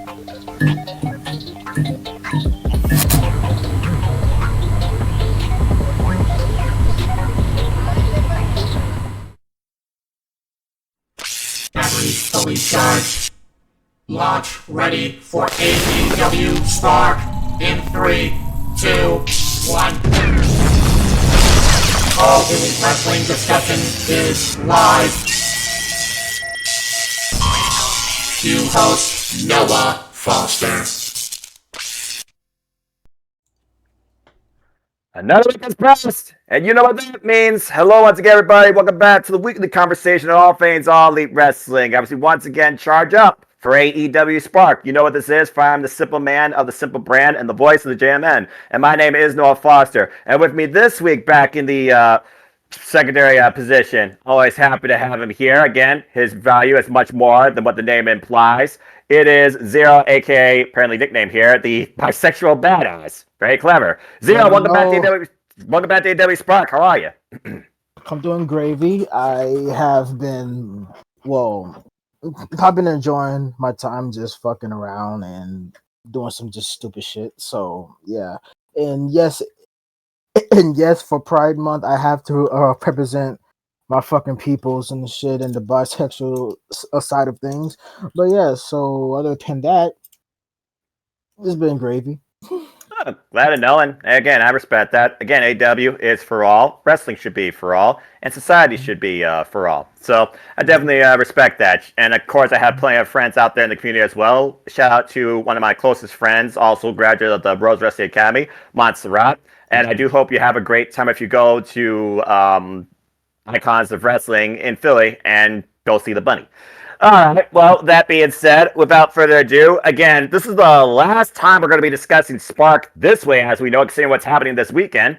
Batteries fully charged. Launch ready for AEW Spark in 3, 2, 1. All Elite Wrestling discussion is live. Cue host Noah Foster. Another week has passed, and you know what that means. Hello once again, everybody. Welcome back to the weekly conversation on all things All Elite Wrestling. Obviously, once again, charge up for AEW Spark. You know what this is, for I'm the simple man of the simple brand and the voice of the JMN. And my name is Noah Foster. And with me this week, back in the secondary position, always happy to have him here. Again, his value is much more than what the name implies. It is Zero, aka apparently nickname here, the bisexual badass. Very clever. Zero, welcome back to AEW Spark. How are you? I'm doing gravy. I've been enjoying my time just fucking around and doing some just stupid shit. So yeah, and yes, for Pride Month, I have to represent my fucking peoples and the shit and the bisexual side of things. But yeah, so other than that, it's been gravy. Oh, glad to know, and again, I respect that. Again, AEW is for all. Wrestling should be for all, and society should be for all. So I definitely respect that. And of course, I have plenty of friends out there in the community as well. Shout out to one of my closest friends, also graduate of the Rose Wrestling Academy, Montserrat. And I do hope you have a great time if you go to Icons of Wrestling in Philly and go see the bunny. All right. Well, that being said, without further ado, again, this is the last time we're going to be discussing Spark this way, as we know, considering what's happening this weekend.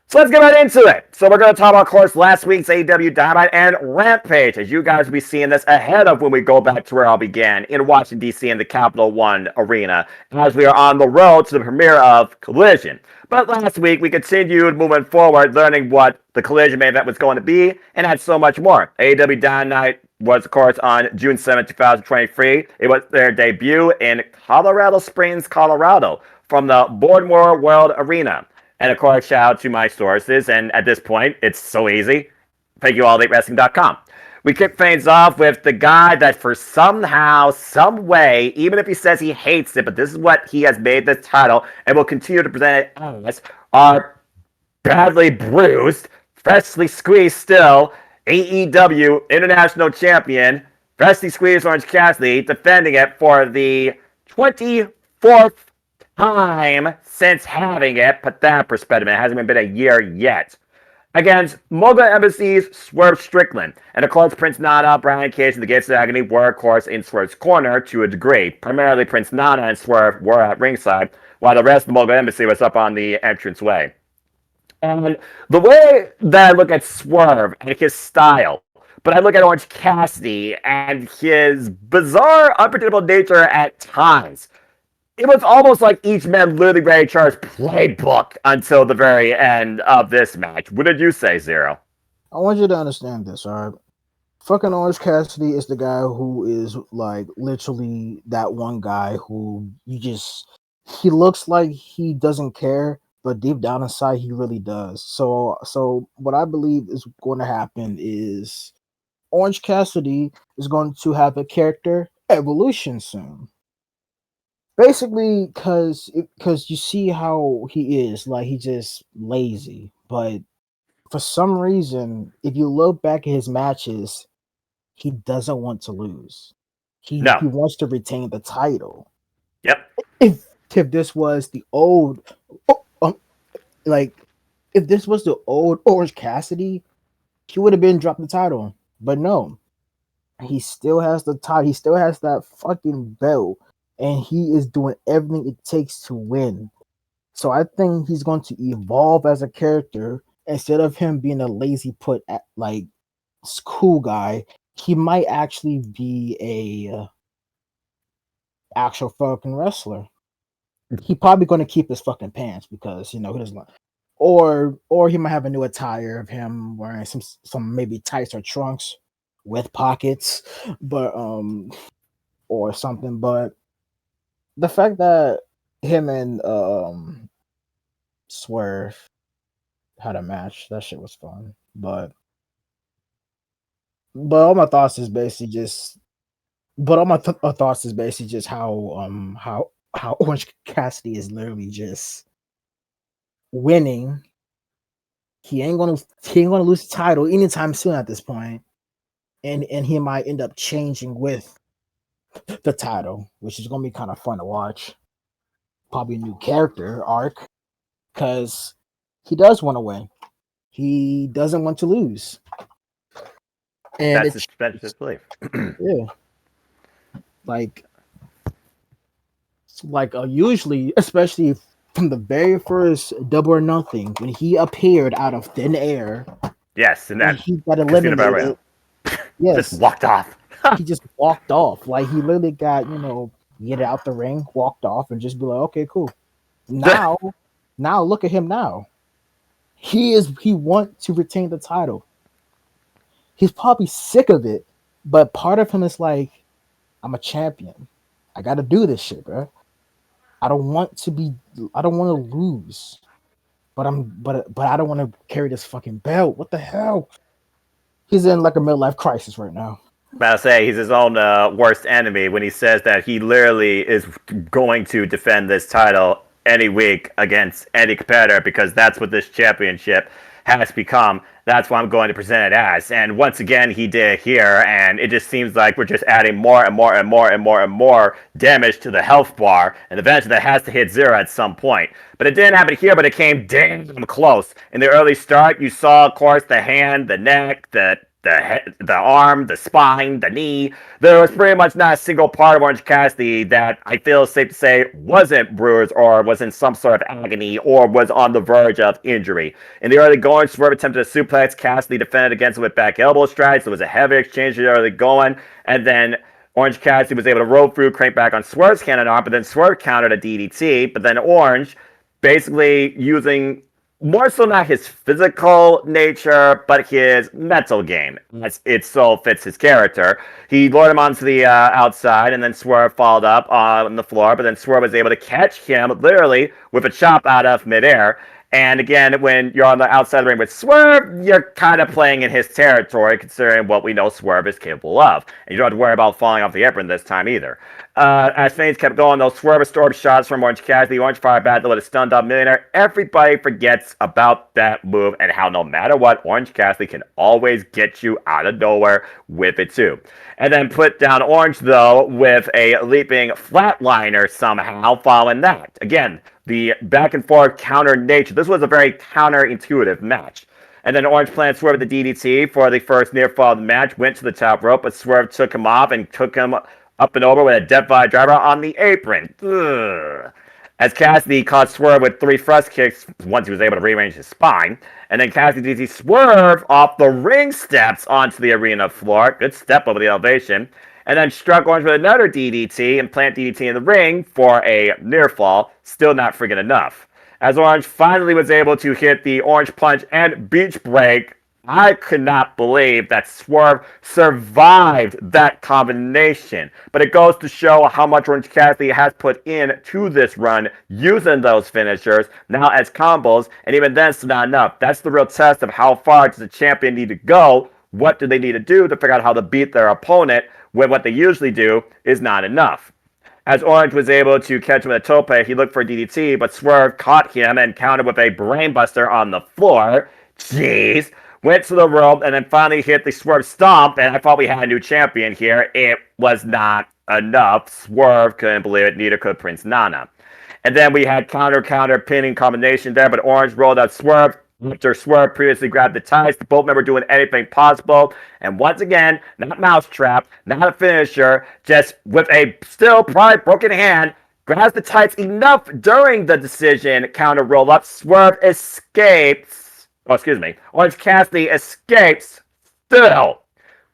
So let's get right into it. So we're going to talk about, of course, last week's AEW Dynamite and Rampage, as you guys will be seeing this ahead of when we go back to where I began, in Washington, D.C. in the Capital One Arena, as we are on the road to the premiere of Collision. But last week, we continued moving forward, learning what the Collision main event was going to be, and had so much more. AEW Dynamite was, of course, on June 7, 2023. It was their debut in Colorado Springs, Colorado, from the Boardmore World Arena. And of course, shout out to my sources, and at this point, it's so easy. Thank you, AllEliteWrestling.com. We kick things off with the guy that for somehow, some way, even if he says he hates it, but this is what he has made this title, and will continue to present it as, our badly bruised, freshly squeezed still, AEW International Champion, freshly squeezed Orange Cassidy, defending it for the 24th time since having it. Put that in perspective, it hasn't even been a year yet. Against Mogul Embassy's Swerve Strickland. And of course, Prince Nana, Brian Cage, and the Gates of Agony were, of course, in Swerve's corner to a degree. Primarily, Prince Nana and Swerve were at ringside, while the rest of the Mogul Embassy was up on the entranceway. And the way that I look at Swerve and his style, but I look at Orange Cassidy and his bizarre, unpredictable nature at times, it was almost like each man literally read each other's playbook until the very end of this match. What did you say, Zero? I want you to understand this, all right? Fucking Orange Cassidy is the guy who is like literally that one guy who he looks like he doesn't care, but deep down inside he really does. So what I believe is going to happen is Orange Cassidy is going to have a character evolution soon. Basically, because you see how he is, like he's just lazy. But for some reason, if you look back at his matches, he doesn't want to lose. He wants to retain the title. Yep. If this was the old, if this was the old Orange Cassidy, he would have been dropped the title. But no, he still has the title. He still has that fucking belt. And he is doing everything it takes to win. So I think he's going to evolve as a character. Instead of him being a lazy put like cool guy, he might actually be a actual fucking wrestler. He probably going to keep his fucking pants because he doesn't like, or he might have a new attire of him wearing some maybe tights or trunks with pockets, but or something, but the fact that him and Swerve had a match, that shit was fun. But all my thoughts is basically just thoughts is basically just how Orange Cassidy is literally just winning. He ain't gonna lose the title anytime soon at this point, and he might end up changing with the title, which is gonna be kind of fun to watch. Probably a new character arc because he does want to win. He doesn't want to lose, and That's his belief. yeah, like usually, especially from the very first Double or Nothing, when he appeared out of thin air, Yes, and that he got Casino Battle Royale. eliminated. Yes, Just walked off. he just walked off. Like he literally got get out the ring, walked off, and just be like, okay, cool. Now look at him now. He wants to retain the title. He's probably sick of it, but part of him is like, I'm a champion. I got to do this shit, bro. I don't want to lose, but I don't want to carry this fucking belt. What the hell? He's in like a midlife crisis right now. I'll say he's his own worst enemy when he says that he literally is going to defend this title any week against any competitor because that's what this championship has become. That's what I'm going to present it as. And once again, he did here, and it just seems like we're just adding more and more and more and more and more damage to the health bar, and eventually that has to hit zero at some point. But it didn't happen here, but it came damn close. In the early start, you saw, of course, the hand, the neck, the arm, the spine, the knee. There was pretty much not a single part of Orange Cassidy that I feel safe to say wasn't bruised or was in some sort of agony or was on the verge of injury. In the early going, Swerve attempted a suplex. Cassidy defended against it with back elbow strikes. There was a heavy exchange in the early going, and then Orange Cassidy was able to roll through, crank back on Swerve's cannon arm, but then Swerve countered a DDT, but then Orange basically using more so not his physical nature, but his mental game, as it so fits his character. He lured him onto the outside, and then Swerve followed up on the floor, but then Swerve was able to catch him, literally, with a chop out of midair. And again, when you're on the outside of the ring with Swerve, you're kind of playing in his territory, considering what we know Swerve is capable of. And you don't have to worry about falling off the apron this time either. As things kept going, those Swerve restored shots from Orange Cassidy. Orange fired back to let a stunned up millionaire. Everybody forgets about that move and how no matter what, Orange Cassidy can always get you out of nowhere with it too. And then put down Orange, though, with a leaping flatliner somehow following that. Again, the back and forth counter nature. This was a very counterintuitive match. And then Orange planned Swerve with the DDT for the first near fall of the match, went to the top rope, but Swerve took him off and took him up and over with a Death-Valley driver on the apron. Ugh. As Cassidy caught Swerve with 3 thrust kicks once he was able to rearrange his spine. And then Cassidy DDT Swerve off the ring steps onto the arena floor. Good step over the elevation. And then struck Orange with another DDT and plant DDT in the ring for a near fall. Still not friggin' enough. As Orange finally was able to hit the Orange Punch and Beach Break, I could not believe that Swerve survived that combination. But it goes to show how much Orange Cassidy has put into this run using those finishers now as combos, and even then it's not enough. That's the real test of how far does the champion need to go. What do they need to do to figure out how to beat their opponent when what they usually do is not enough. As Orange was able to catch him with a tope, he looked for a DDT, but Swerve caught him and countered with a brainbuster on the floor. Jeez. Went to the rope and then finally hit the Swerve Stomp, and I thought we had a new champion here. It was not enough. Swerve couldn't believe it, neither could Prince Nana. And then we had counter pinning combination there, but Orange rolled out Swerve. After Swerve previously grabbed the ties, both men were doing anything possible. And once again, not mousetrap, not a finisher, just with a still probably broken hand, grabs the tights enough during the decision counter roll up. Swerve escapes. Oh, excuse me. Orange Cassidy escapes still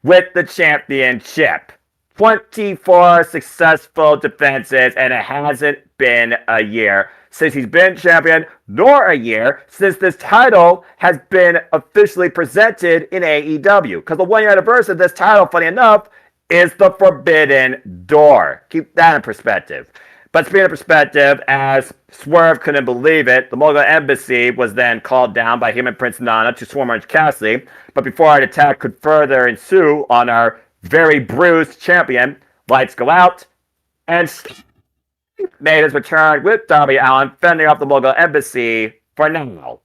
with the championship. 24 successful defenses, and it hasn't been a year since he's been champion, nor a year since this title has been officially presented in AEW. Because the 1 year anniversary of this title, funny enough, is the Forbidden Door. Keep that in perspective. But speaking of perspective, as Swerve couldn't believe it, the Mogul Embassy was then called down by him and Prince Nana to swarm Orange Cassidy. But before an attack could further ensue on our very bruised champion, lights go out, and made his return with Darby Allin, fending off the Mogul Embassy for now.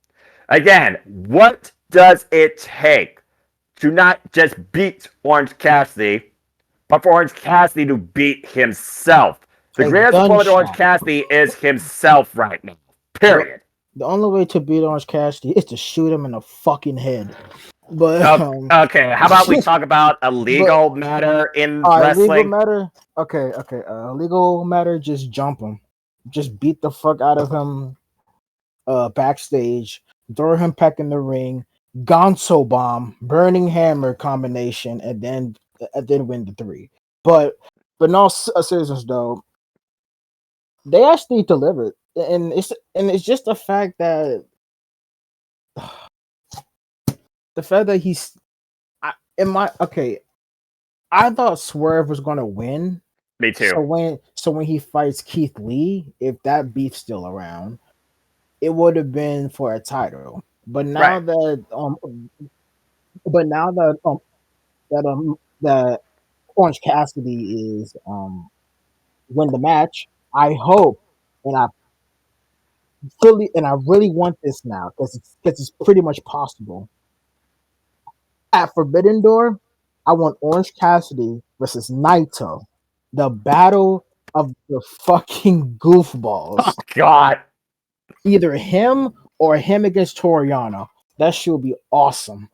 Again, what does it take to not just beat Orange Cassidy, but for Orange Cassidy to beat himself? The greatest opponent to Orange Cassidy is himself right now. Period. The only way to beat Orange Cassidy is to shoot him in the fucking head. But okay, how about we talk about a legal matter in wrestling? Legal matter? Okay. Legal matter, just jump him. Just beat the fuck out of him backstage, throw him back in the ring, Gonzo bomb, burning hammer combination, and then win the 3. But no seriousness though, they actually delivered, and it's just the fact that he's I thought Swerve was gonna win. Me too. So when he fights Keith Lee, if that beef's still around, it would have been for a title. But now that that Orange Cassidy is win the match, I hope and I really want this now because it's pretty much possible. At Forbidden Door, I want Orange Cassidy versus Naito, the battle of the fucking goofballs. Oh, God. Either him or him against Toriano. That should be awesome.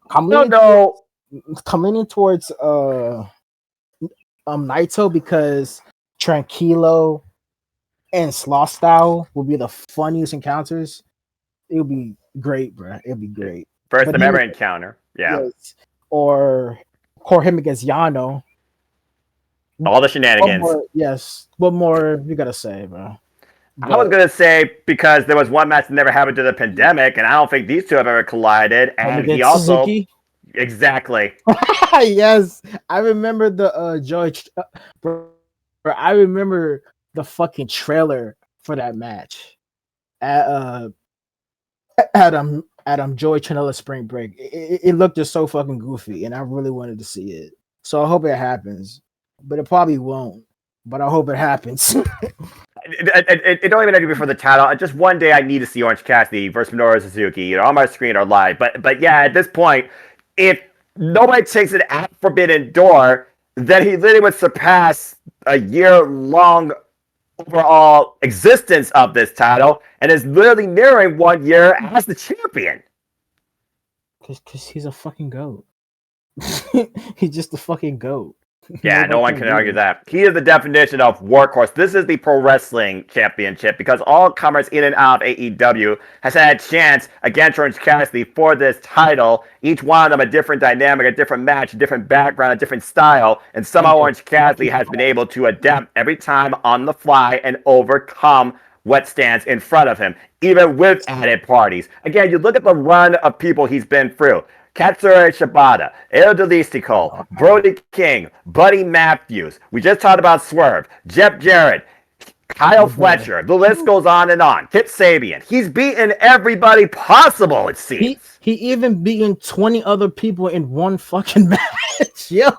I'm leaning towards Naito because Tranquilo and Sloth Style will be the funniest encounters. It'll be great, bro. It'll be great. First time ever encounter. Yeah. Yes. Or him against Yano. All the shenanigans. What more you gotta say, bro? I was gonna say because there was one match that never happened to the pandemic, and I don't think these two have ever collided. And he also Suzuki? Exactly. Yes, I remember the George. Bro, I remember the fucking trailer for that match. Adam Joy Chanela Spring Break. It looked just so fucking goofy, and I really wanted to see it. So I hope it happens, but it probably won't. But I hope it happens. It don't even have to be for the title. Just one day, I need to see Orange Cassidy versus Minoru Suzuki, on my screen or live. But yeah, at this point, if nobody takes it at Forbidden Door, then he literally would surpass a year-long overall existence of this title and is literally nearing 1 year as the champion. Because he's a fucking goat. He's just a fucking goat. Yeah, no one can argue that. He is the definition of workhorse. This is the pro wrestling championship because all comers in and out of AEW has had a chance against Orange Cassidy for this title. Each one of them a different dynamic, a different match, a different background, a different style. And somehow Orange Cassidy has been able to adapt every time on the fly and overcome what stands in front of him, even with added parties. Again, you look at the run of people he's been through. Katsura Shibata, El Delistico, Brody King, Buddy Matthews. We just talked about Swerve, Jeff Jarrett, Kyle Fletcher. The list goes on and on. Kip Sabian. He's beaten everybody possible, it seems. He even beaten 20 other people in one fucking match. Yo.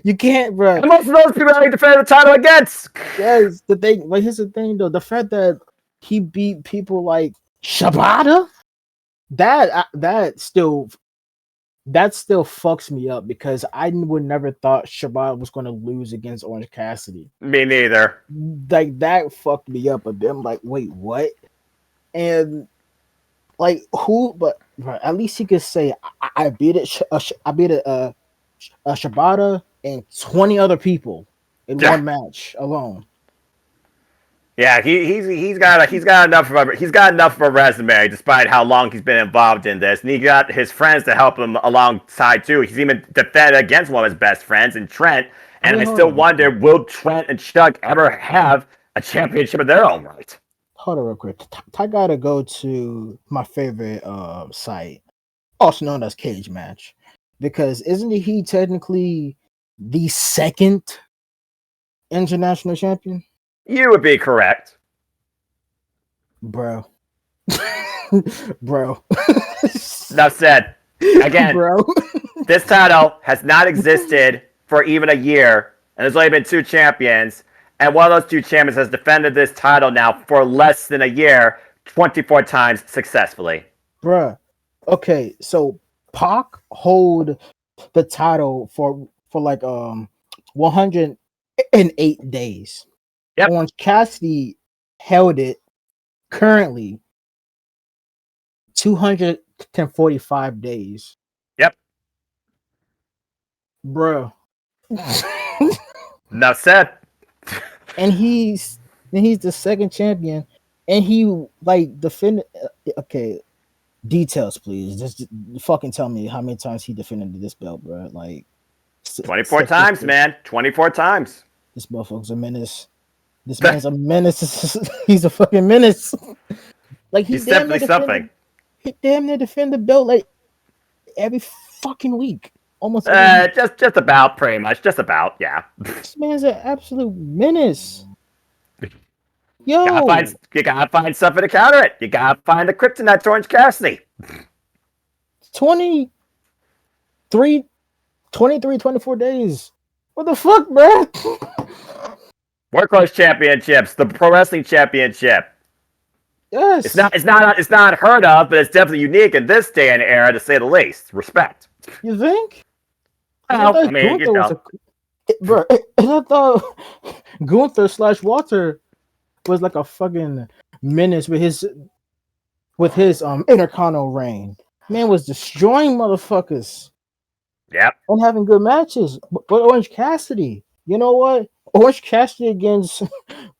You can't, bro. And most of those people that he defended the title against. Yes, the thing. But here's the thing, though. The fact that he beat people like Shibata, that still fucks me up because I would never thought Shibata was going to lose against Orange Cassidy. Me neither. Like that fucked me up a bit. I'm like, wait, what? And like who? But at least he could say I beat it. I beat a Shibata and 20 other people in one match alone. Yeah, he's got enough of a resume, despite how long he's been involved in this, and he got his friends to help him alongside too. He's even defended against one of his best friends in Trent, and I still wonder, will Trent and Chuck ever have a championship of their own right? Hold on, real quick. I gotta go to my favorite site, also known as Cage Match, because isn't he technically the second international champion? You would be correct. Bro. Bro. Enough said. Again, bro. This title has not existed for even a year, and there's only been 2 champions, and one of those 2 champions has defended this title now for less than a year, 24 times successfully. Bruh. Okay, so Pac hold the title for like 108 days. Yep. Orange Cassidy held it currently 245 days. Yep. Bruh. Enough said. And he's the second champion, and he like defended. Okay, details, please. Just fucking tell me how many times he defended this belt, bro. Like 24 times, man. 24 times. This motherfucker's a menace. This man's a menace. He's a fucking menace. Like he's definitely something. He damn near defend the belt like every fucking week. Almost just about, pretty much. Just about, yeah. This man's an absolute menace. Yo, you gotta find something to counter it. You gotta find the kryptonite to Orange Cassidy. 23, 24 days. What the fuck, bro? Workhorse Championships, the Pro Wrestling Championship. Yes. It's not unheard of, but it's definitely unique in this day and era, to say the least. Respect. You think? Well, I mean, you know. Bro, I thought Gunther/Walter was like a fucking menace with his Intercontinental reign. Man was destroying motherfuckers. Yep. And having good matches. But Orange Cassidy, you know what? Orange Cassidy against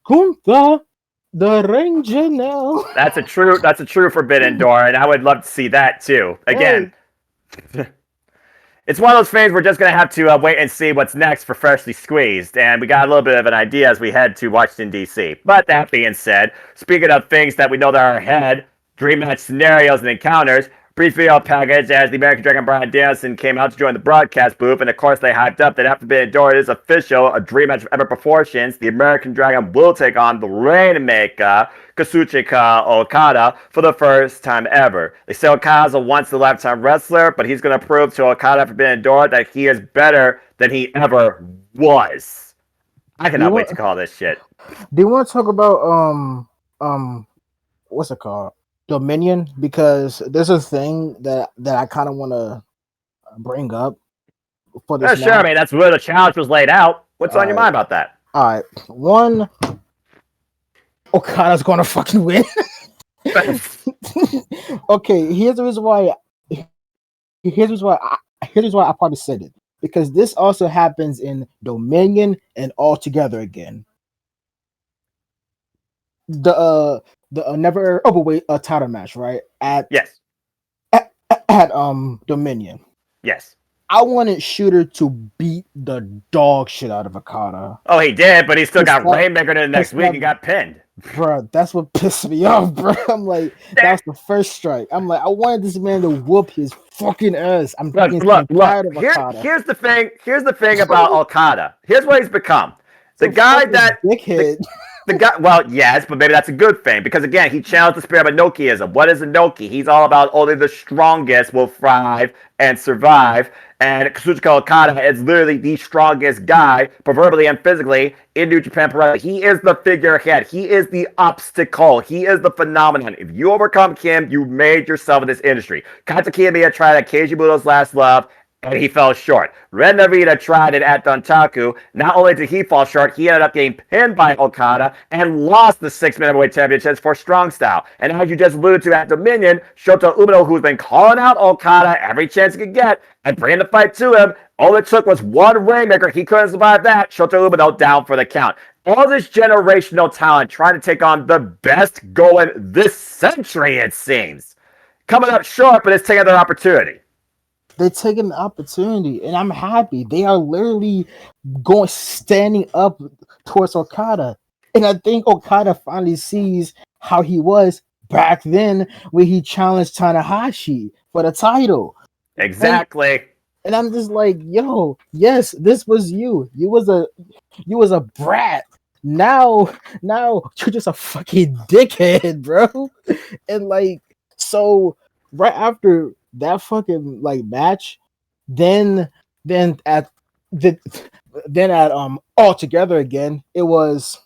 Gunther, the Ring General. That's a true Forbidden Door, and I would love to see that too. Again. Hey. It's one of those things we're just going to have to wait and see what's next for Freshly Squeezed, and we got a little bit of an idea as we head to Washington, D.C. But that being said, speaking of things that we know that are ahead, dream match scenarios and encounters, brief video package as the American Dragon Bryan Danielson came out to join the broadcast booth, and of course they hyped up that after Forbidden Door it is official, a dream match of epic proportions. The American Dragon will take on the Rainmaker, Kazuchika Okada, for the first time ever. They say Okada's a once-in-a-lifetime wrestler, but he's going to prove to Okada at Forbidden Door that he is better than he ever was. I cannot wait to call this shit. Do you want to talk about what's it called? Dominion, because there's a thing that I kind of want to bring up for this. Sure, man. That's where the challenge was laid out. What's on your mind about that? All right, one, Okada's gonna fucking win. Okay, here's the reason why. Here's why I probably said it, because this also happens in Dominion and All Together again. The never a title match, right? At Dominion. Yes. I wanted Shooter to beat the dog shit out of Okada. Oh, he did, but he still got Rainmaker the next week and got pinned. Bro, that's what pissed me off, bro. I'm like, that's the first strike. I'm like, I wanted this man to whoop his fucking ass. I'm tired of Okada. Here's the thing about Okada. Here's what he's become. The guy that dickhead. The guy, well, yes, but maybe that's a good thing, because again, he challenged the spirit of Inokiism. What is Inoki? He's all about only the strongest will thrive and survive, and Kazuchika Okada is literally the strongest guy, proverbially and physically, in New Japan Pro Wrestling. He is the figurehead. He is the obstacle. He is the phenomenon. If you overcome him, you made yourself in this industry. Kata Kiyomiya tried at Keiji Muto's Last Love, and he fell short. Ren Narita tried it at Dontaku. Not only did he fall short, he ended up getting pinned by Okada and lost the 6-man heavyweight championships for Strong Style. And as you just alluded to at Dominion, Shota Umino, who's been calling out Okada every chance he could get and bringing the fight to him, all it took was one Rainmaker. He couldn't survive that. Shota Umino down for the count. All this generational talent trying to take on the best going this century, it seems. Coming up short, but it's taking their opportunity. They're taking the opportunity, and I'm happy. They are literally standing up towards Okada. And I think Okada finally sees how he was back then when he challenged Tanahashi for the title. Exactly. And I'm just like, yo, yes, this was you. You was a brat. Now you're just a fucking dickhead, bro. And like, so right after that fucking like match, then then at the then at all together again, it was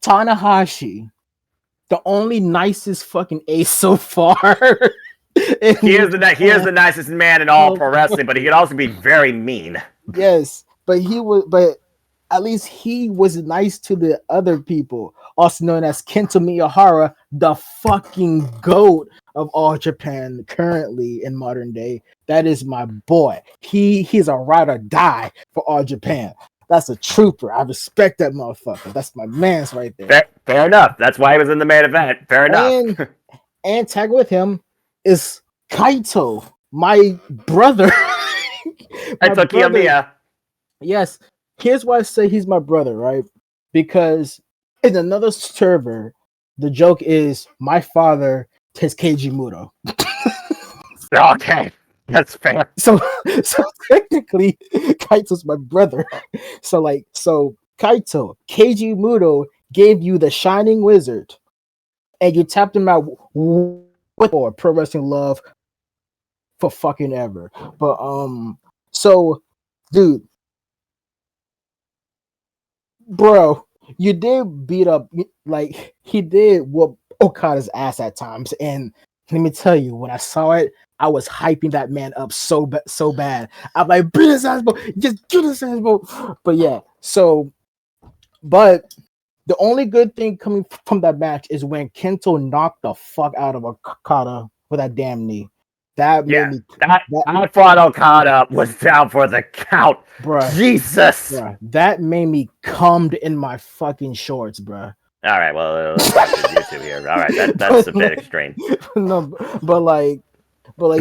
Tanahashi, the only nicest fucking ace so far. He is the nicest man in all pro wrestling, but he can also be very mean. Yes, but at least he was nice to the other people, also known as Kento Miyahara, the fucking goat of all Japan currently in modern day. That is my boy. He's a ride or die for all Japan. That's a trooper. I respect that motherfucker. That's my man's right there. Fair enough. That's why he was in the main event. Fair enough. And tag with him is Kaito, my brother. Kaito Kiyomiya. Yes, here's why I say he's my brother, right? Because in another server, the joke is my father is Keiji Muto. Okay, that's fair. So technically, Kaito's my brother. So Kaito, Keiji Muto gave you the Shining Wizard, and you tapped him out with Pro Wrestling Love for fucking ever. But so dude, bro, you did beat up, like he did whoop Okada's ass at times, and let me tell you, when I saw it, I was hyping that man up so bad. I'm like, beat his ass, bro, just get his ass, bro. But yeah, but the only good thing coming from that match is when Kento knocked the fuck out of Okada with that damn knee. That made me. I thought Okada was down for the count. Bruh, Jesus. Bruh, that made me cummed in my fucking shorts, bruh. All right, well, let's watch YouTube here. All right, that's a bit extreme. No, but like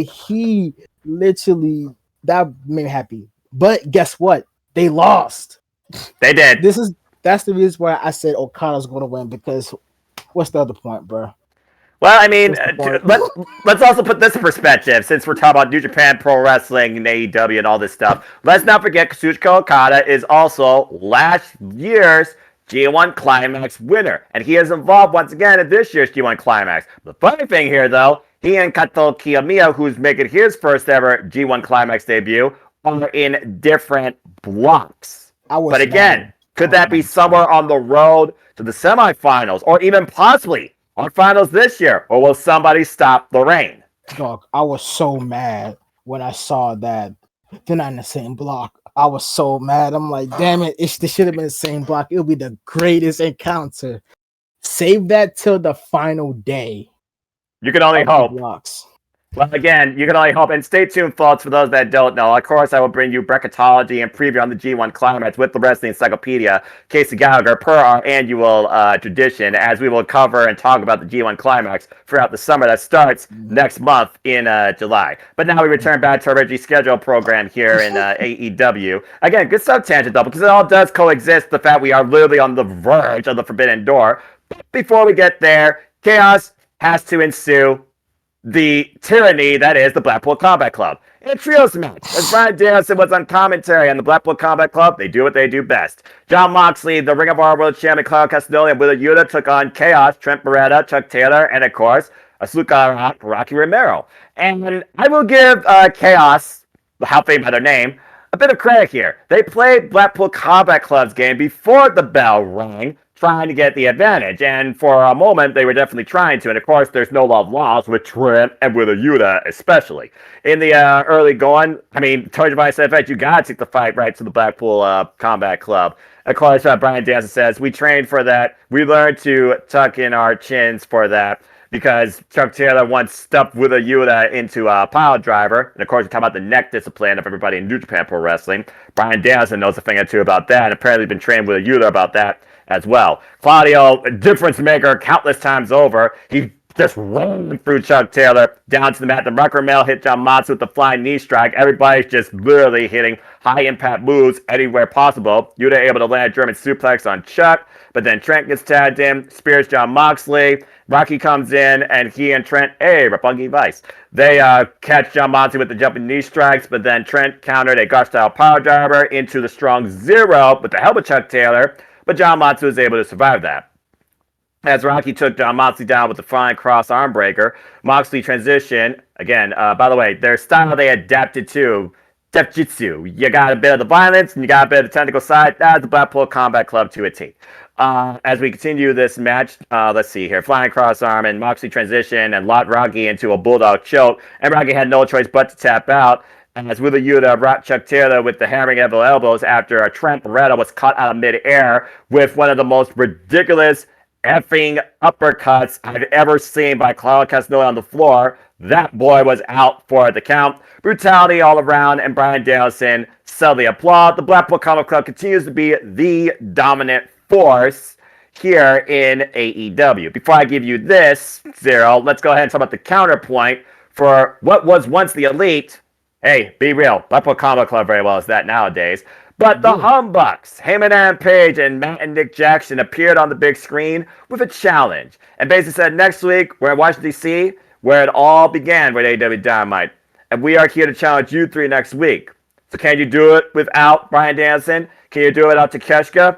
he literally, that made me happy. But guess what? They lost. They did. That's the reason why I said Okada's going to win, because what's the other point, bruh? Well, I mean, let's also put this in perspective, since we're talking about New Japan Pro Wrestling and AEW and all this stuff. Let's not forget Kazuchika Okada is also last year's G1 Climax winner, and he is involved once again in this year's G1 Climax. The funny thing here, though, he and Kaito Kiyomiya, who's making his first ever G1 Climax debut, are in different blocks. But again, could that be somewhere on the road to the semifinals, or even possibly on finals this year, or will somebody stop the reign? Dog, I was so mad when I saw that they're not in the same block. I was so mad. I'm like, damn it, this should have been the same block. It'll be the greatest encounter. Save that till the final day. You can only hope. Blocks. Well, again, you can only hope. And stay tuned, folks, for those that don't know. Of course, I will bring you bracketology and preview on the G1 Climax with the Wrestling Encyclopedia, Casey Gallagher, per our annual tradition, as we will cover and talk about the G1 Climax throughout the summer that starts next month in July. But now we return back to our Reggie schedule program here in AEW. Again, good stuff, Tangent Double, because it all does coexist, the fact we are literally on the verge of the Forbidden Door. But before we get there, chaos has to ensue. The tyranny that is the Blackpool Combat Club. In a trios match, as Bryan Danielson was on commentary on the Blackpool Combat Club, they do what they do best. Jon Moxley, the Ring of Honor World Champion Claudio Castagnoli, and Wheeler Yuta took on Chaos, Trent Beretta, Chuck Taylor, and of course, Asuka Rocky Romero. And I will give Chaos, how they by their name, a bit of credit here. They played Blackpool Combat Club's game before the bell rang, trying to get the advantage, and for a moment they were definitely trying to, and of course there's no love lost with Trent and with Yuta especially. In the early going, I mean, told you by fact, you gotta take the fight right to the Blackpool Combat Club. Of course, Bryan Danielson says, we trained for that, we learned to tuck in our chins for that, because Chuck Taylor once stuffed with a Yuta into a pile driver. And of course, we talk about the neck discipline of everybody in New Japan Pro Wrestling. Bryan Danielson knows a thing or two about that, and apparently been trained with a Yuta about that as well. Claudio, a difference maker countless times over. He just rolling through Chuck Taylor down to the mat. The Rucker Mill hit John Moxley with the flying knee strike. Everybody's just literally hitting high impact moves anywhere possible. Yuta able to land a German suplex on Chuck, but then Trent gets tagged in, spears John Moxley. Rocky comes in, and he and Trent, hey, Roppongi Vice. They catch John Moxley with the jumping knee strikes, but then Trent countered a guard-style power driver into the strong zero with the help of Chuck Taylor, but John Moxley was able to survive that. As Rocky took John Moxley down with the flying cross arm breaker, Moxley transitioned. Again, by the way, their style they adapted to Def Jitsu. You got a bit of the violence and you got a bit of the technical side. That's the Blackpool Combat Club to a T. As we continue this match, let's see here. Flying cross arm and Moxley transition and locked Rocky into a bulldog choke. And Rocky had no choice but to tap out. And as Wheeler Yuta brought Chuck Taylor with the hammering elbows after a Trent Beretta was caught out of midair with one of the most ridiculous effing uppercuts I've ever seen by Claudio Castagnoli on the floor. That boy was out for the count. Brutality all around, and Bryan Danielson subtly applaud. The Blackpool Combat Club continues to be the dominant force here in AEW. Before I give you this, Zero, let's go ahead and talk about the counterpoint for what was once the Elite. Hey, be real. Blackpool Combat Club very well as that nowadays. But the Humbucks, Heyman and Page and Matt and Nick Jackson appeared on the big screen with a challenge. And basically said, next week, we're in Washington, D.C., where it all began with AEW Dynamite. And we are here to challenge you three next week. So can you do it without Bryan Danielson? Can you do it without Takeshita?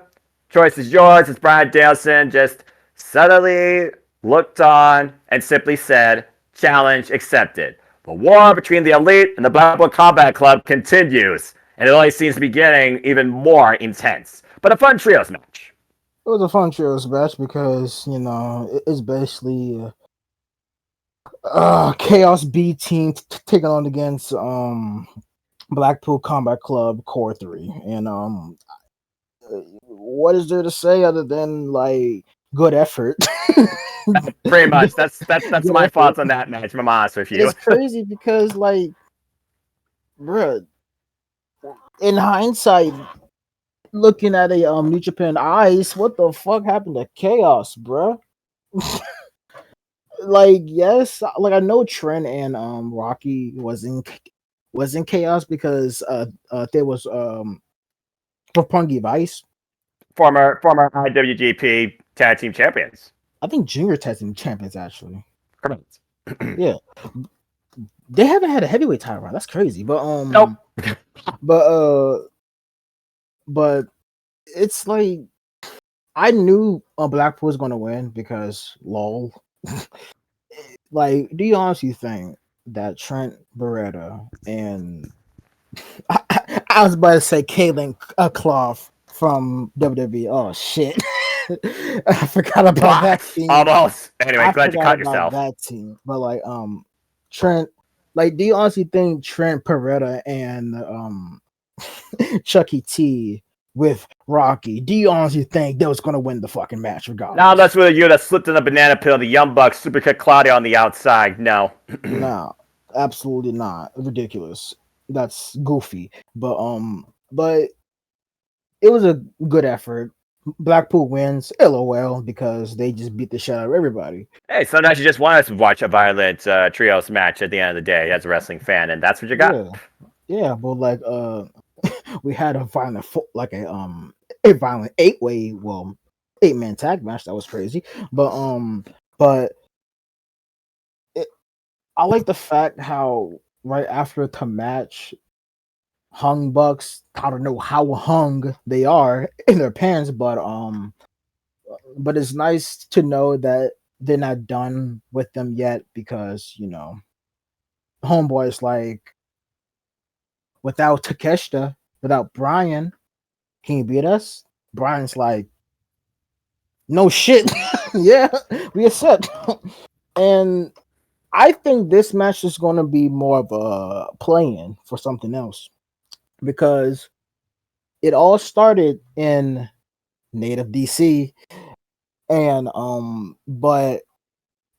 Choice is yours. As Bryan Danielson just subtly looked on and simply said, challenge accepted. The war between the Elite and the Blackpool Combat Club continues. And it only seems to be getting even more intense. But a fun trios match. It was a fun trios match because, it's basically Chaos B team taking on against Blackpool Combat Club Core 3. And what is there to say other than, like, good effort? Pretty much. That's my thoughts on that match, if I'm honest with you. It's crazy because, like, bruh, in hindsight, looking at a New Japan Ice, what the fuck happened to Chaos, bruh? Like, yes, like I know Trent and Rocky was in Chaos because there was Roppongi Vice, Former IWGP Tag Team Champions. I think Junior Tag Team Champions actually. Correct. Yeah. They haven't had a heavyweight title run. That's crazy. But Nope. but it's like I knew Blackpool was gonna win because lol. Like, do you honestly think that Trent Beretta and I was about to say Caitlin Clough from WWE? Oh shit. I forgot about that team. Almost. Anyway, glad you caught yourself. That team. But like Trent, like, do you honestly think Trent Beretta and Chucky T with Rocky, do you honestly think they was gonna win the fucking match regardless? Now that's really you that slipped in the banana peel, the Young Bucks super kick Claudio on the outside. No. No, absolutely not. Ridiculous. That's goofy. But it was a good effort. Blackpool wins, LOL, because they just beat the shit out of everybody. Hey, sometimes you just want us to watch a violent trios match at the end of the day as a wrestling fan, and that's what you got. Yeah, but like we had a violent a violent 8-way, 8-man tag match that was crazy. But I like the fact how right after the match, Hung Bucks, I don't know how hung they are in their pants, but it's nice to know that they're not done with them yet because Homeboy is like, without Takeshita, without Bryan, can you beat us? Bryan's like, no shit. Yeah, we accept. And I think this match is going to be more of a play-in for something else because it all started in native DC, and but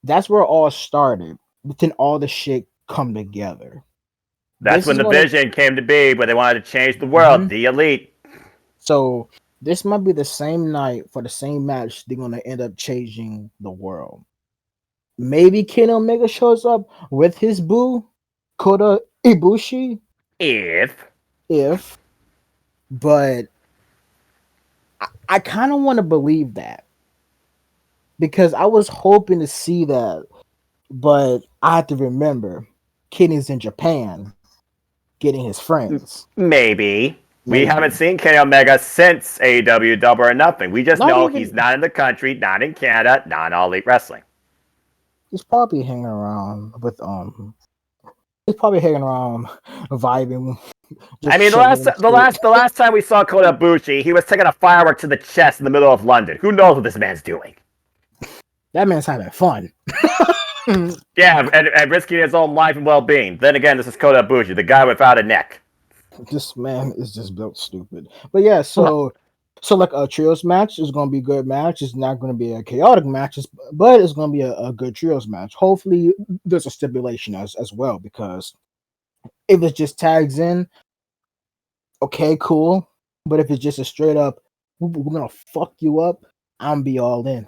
that's where it all started. But then all the shit come together. That's when the vision came to be, where they wanted to change the world, the Elite. So this might be the same night for the same match. They're going to end up changing the world. maybe Kenny Omega shows up with his boo, Kota Ibushi, if, but I kind of want to believe that because I was hoping to see that, but I have to remember Kenny's in Japan getting his friends. Maybe. We haven't seen Kenny Omega since AEW Double or Nothing. We just know he's not in the country, not in Canada, not in All Elite Wrestling. He's probably hanging around with He's probably hanging around, vibing. I mean, the last time we saw Kota Ibushi, he was taking a firework to the chest in the middle of London. Who knows what this man's doing? That man's having fun. Yeah, and risking his own life and well-being. Then again, this is Kota Ibushi, the guy without a neck. This man is just built stupid. But yeah, so like a trios match is going to be a good match. It's not going to be a chaotic match, but it's going to be a good trios match. Hopefully, there's a stipulation as well, because if it's just tags in, okay, cool. But if it's just a straight up, we're going to fuck you up, I'm be all in.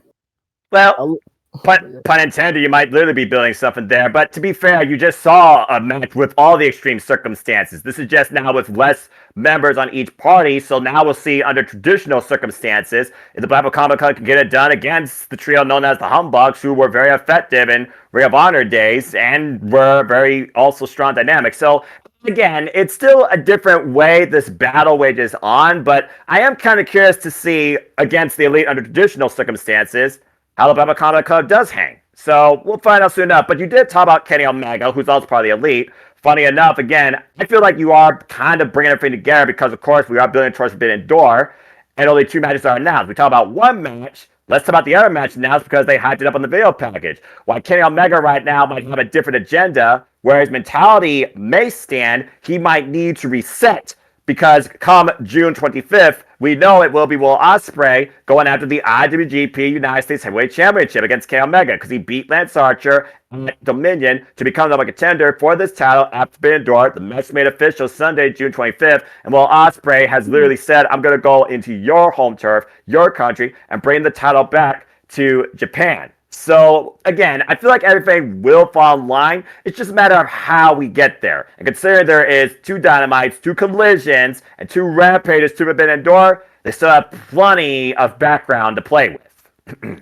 Well, pun intended, you might literally be building something there. But to be fair, you just saw a match with all the extreme circumstances. This is just now with less members on each party. So now we'll see under traditional circumstances if the Blackpool Combat Club can get it done against the trio known as the Humbugs, who were very effective in Ring of Honor days and were very also strong dynamic. So again, it's still a different way this battle wages on. But I am kind of curious to see against the Elite under traditional circumstances Alabama Combat Club does hang. So we'll find out soon enough. But you did talk about Kenny Omega, who's also part of the Elite. Funny enough, again, I feel like you are kind of bringing everything together because, of course, we are building towards Forbidden Door, and only 2 matches are announced. We talk about one match. Let's talk about the other match announced because they hyped it up on the video package. While Kenny Omega right now might have a different agenda, where his mentality may stand, he might need to reset. Because come June 25th, we know it will be Will Ospreay going after the IWGP United States Heavyweight Championship against Kenny Omega because he beat Lance Archer at Dominion to become the contender for this title after Forbidden Door. The match made official Sunday, June 25th, and Will Ospreay has literally said, I'm going to go into your home turf, your country, and bring the title back to Japan. So, again, I feel like everything will fall in line. It's just a matter of how we get there. And considering there is 2 Dynamites, 2 Collisions, and 2 Rampages to Forbidden Door, they still have plenty of background to play with.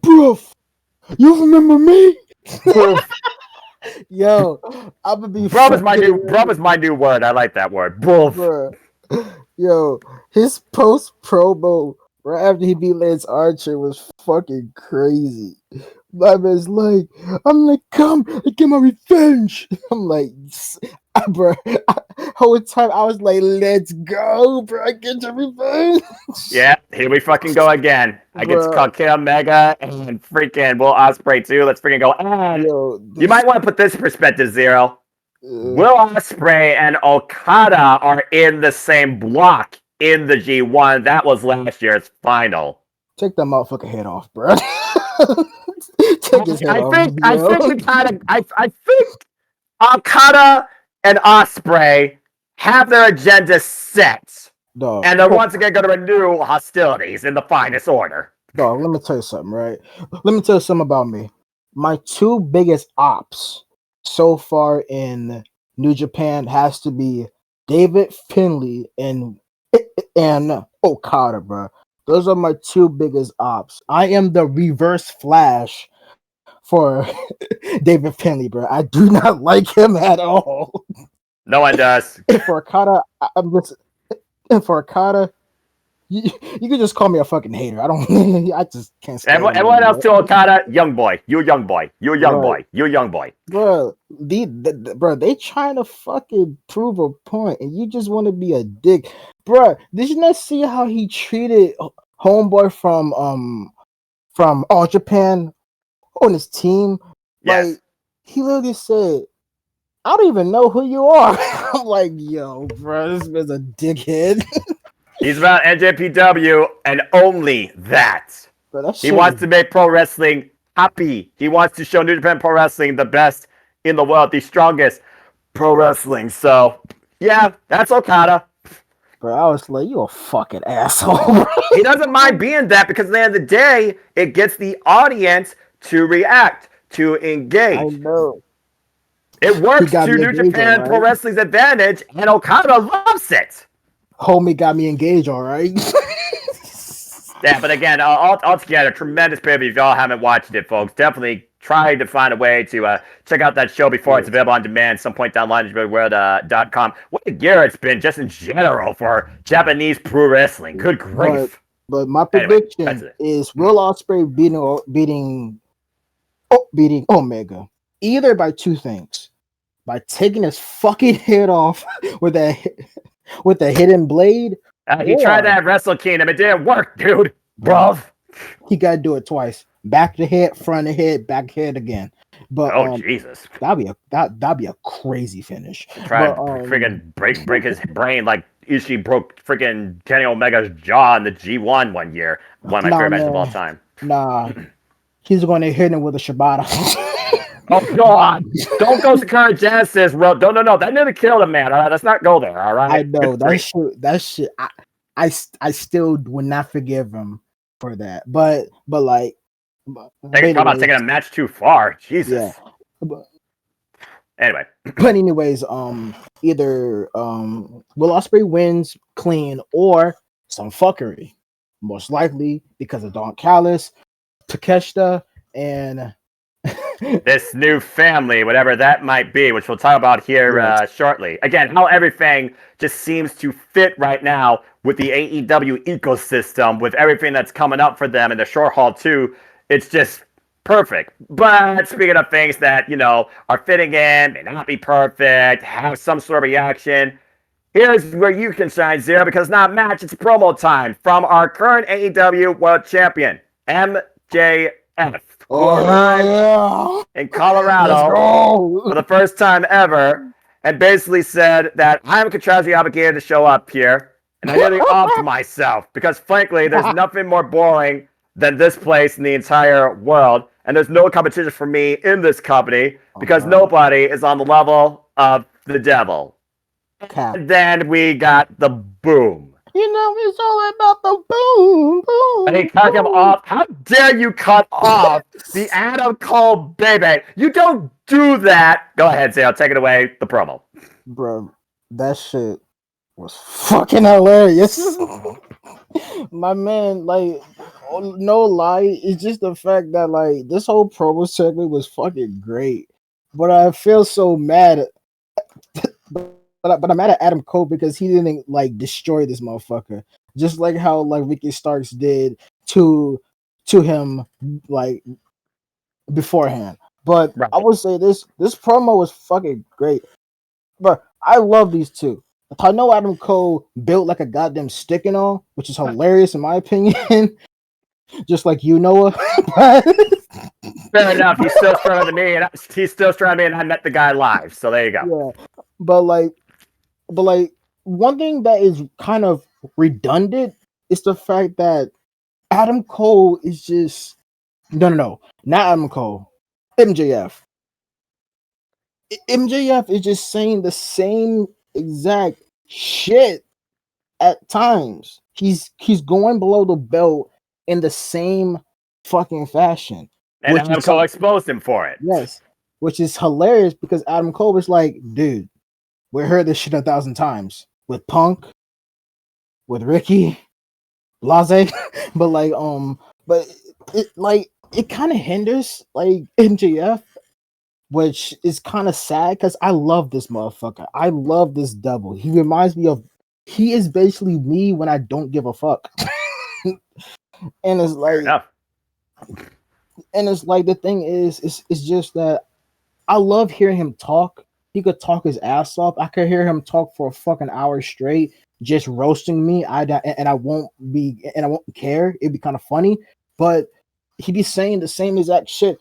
Bruv, you remember me? Yo, I'm gonna be. Bruv is my new word. I like that word. Bruv. Yo, his post promo right after he beat Lance Archer was fucking crazy. My man's like, I'm gonna come and get my revenge. I'm like, bro, whole time I was like, let's go, bro, get your revenge. Yeah, here we fucking go again. I get to call Kenny Omega and freaking Will Ospreay too. Let's freaking go. And you might want to put this in perspective, Zero. Will Ospreay and Okada are in the same block in the G1. That was last year's final. Take that motherfucking head off, bro. Take his head off. I think Okada and Ospreay have their agenda set. Dog. And they're once again going to renew hostilities in the finest order. Dog, let me tell you something, right? Let me tell you something about me. My 2 biggest ops so far in New Japan has to be David Finlay and Okada, bro. Those are my 2 biggest ops. I am the reverse Flash for David Finlay, bro. I do not like him at all. No one does. For Okada, for Okada, you can just call me a fucking hater. I just can't stand everyone else to Okada, young boy. You a young boy. You a young boy. You a young boy. Bro, they trying to fucking prove a point, and you just want to be a dick. Bro, did you not see how he treated homeboy from All Japan on his team? Yes. Like, he literally said, I don't even know who you are. I'm like, yo, bro, this man's a dickhead. He's about NJPW and only that. Bro, he wants to make pro wrestling happy. He wants to show New Japan Pro Wrestling the best in the world, the strongest pro wrestling. So, yeah, that's Okada. Bro, I was like, you a fucking asshole. He doesn't mind being that because at the end of the day, it gets the audience to react to I engage. know. It He works got to me New engaged, all Japan Pro right. Wrestling's advantage, and Okada loves it. Homie got me engaged, all right. Yeah, but again, altogether, tremendous pay-per-view. If y'all haven't watched it, folks, definitely try to find a way to check out that show before it's available on demand some point down the line at world.com. What a year it's been just in general for Japanese pro wrestling. Good grief. But my Anyway, that's prediction it. is Will Ospreay beating Omega either by two things: by taking his fucking head off with a hidden blade, He tried or that Wrestle Kingdom. It didn't work, dude. bro, Bruv. he got to do it twice: back the head, front of the head, back head again. But Oh, Jesus. that'd be a crazy finish. Try But to friggin' break his brain like Ishii broke friggin' Kenny Omega's jaw in the G1 one year. One of my nah, favorite matches of all man, time. nah, he's going to hit him with a Shibata. Oh, God. Don't go Sakura Genesis, bro. No. That nearly killed a man, all right? Let's not go there, all right? I know Good grief. that shit. I still would not forgive him for that. But like, but Talking about taking a anyways, match too far. Jesus. yeah. But, Anyway. but anyways, either Will Ospreay wins clean or some fuckery, most likely because of Don Callis, Takeshita, and This new family, whatever that might be, which we'll talk about here yes, shortly. Again, how everything just seems to fit right now with the AEW ecosystem, with everything that's coming up for them in the short haul too. It's just perfect. But speaking of things that, are fitting in, may not be perfect, have some sort of reaction, here's where you can shine, Zero, because it's not match, it's promo time from our current AEW World Champion, MJF. oh yeah, In let's Colorado go. for the first time ever, and basically said that I'm contractually obligated to show up here, and I nearly offed myself because, frankly, there's nothing more boring than this place in the entire world, and there's no competition for me in this company because nobody is on the level of the devil. Cap. And then we got the boom. It's all about the boom, boom. And he cut him off. How dare you cut off the Adam Cole baby? You don't do that. Go ahead, Zale. Take it away. The promo. Bro, that shit was fucking hilarious. My man, like, no lie, it's just the fact that like this whole promo segment was fucking great. But I feel so mad. But I'm mad at Adam Cole because he didn't like destroy this motherfucker, just like how like Ricky Starks did to him like beforehand. But Right. I would say this promo was fucking great. But I love these two. I know Adam Cole built like a goddamn stick and all, which is hilarious in my opinion. Just like Noah. Fair enough. He's still stronger than me, and he's still stronger than me, and I met the guy live. So there you go. Yeah, but like one thing that is kind of redundant is the fact that Adam Cole is just no, not Adam Cole, MJF. MJF is just saying the same exact shit at times. He's going below the belt in the same fucking fashion. And Adam Cole exposed him for it. Yes, which is hilarious because Adam Cole was like, dude, we heard this shit 1,000 times with Punk, with Ricky, Blase, but like it kind of hinders like MJF, which is kind of sad because I love this motherfucker. I love this double. He reminds me of he is basically me when I don't give a fuck. And it's like, the thing is, it's just that I love hearing him talk. He could talk his ass off. I could hear him talk for a fucking hour straight, just roasting me. I won't care. It'd be kind of funny, but he'd be saying the same exact shit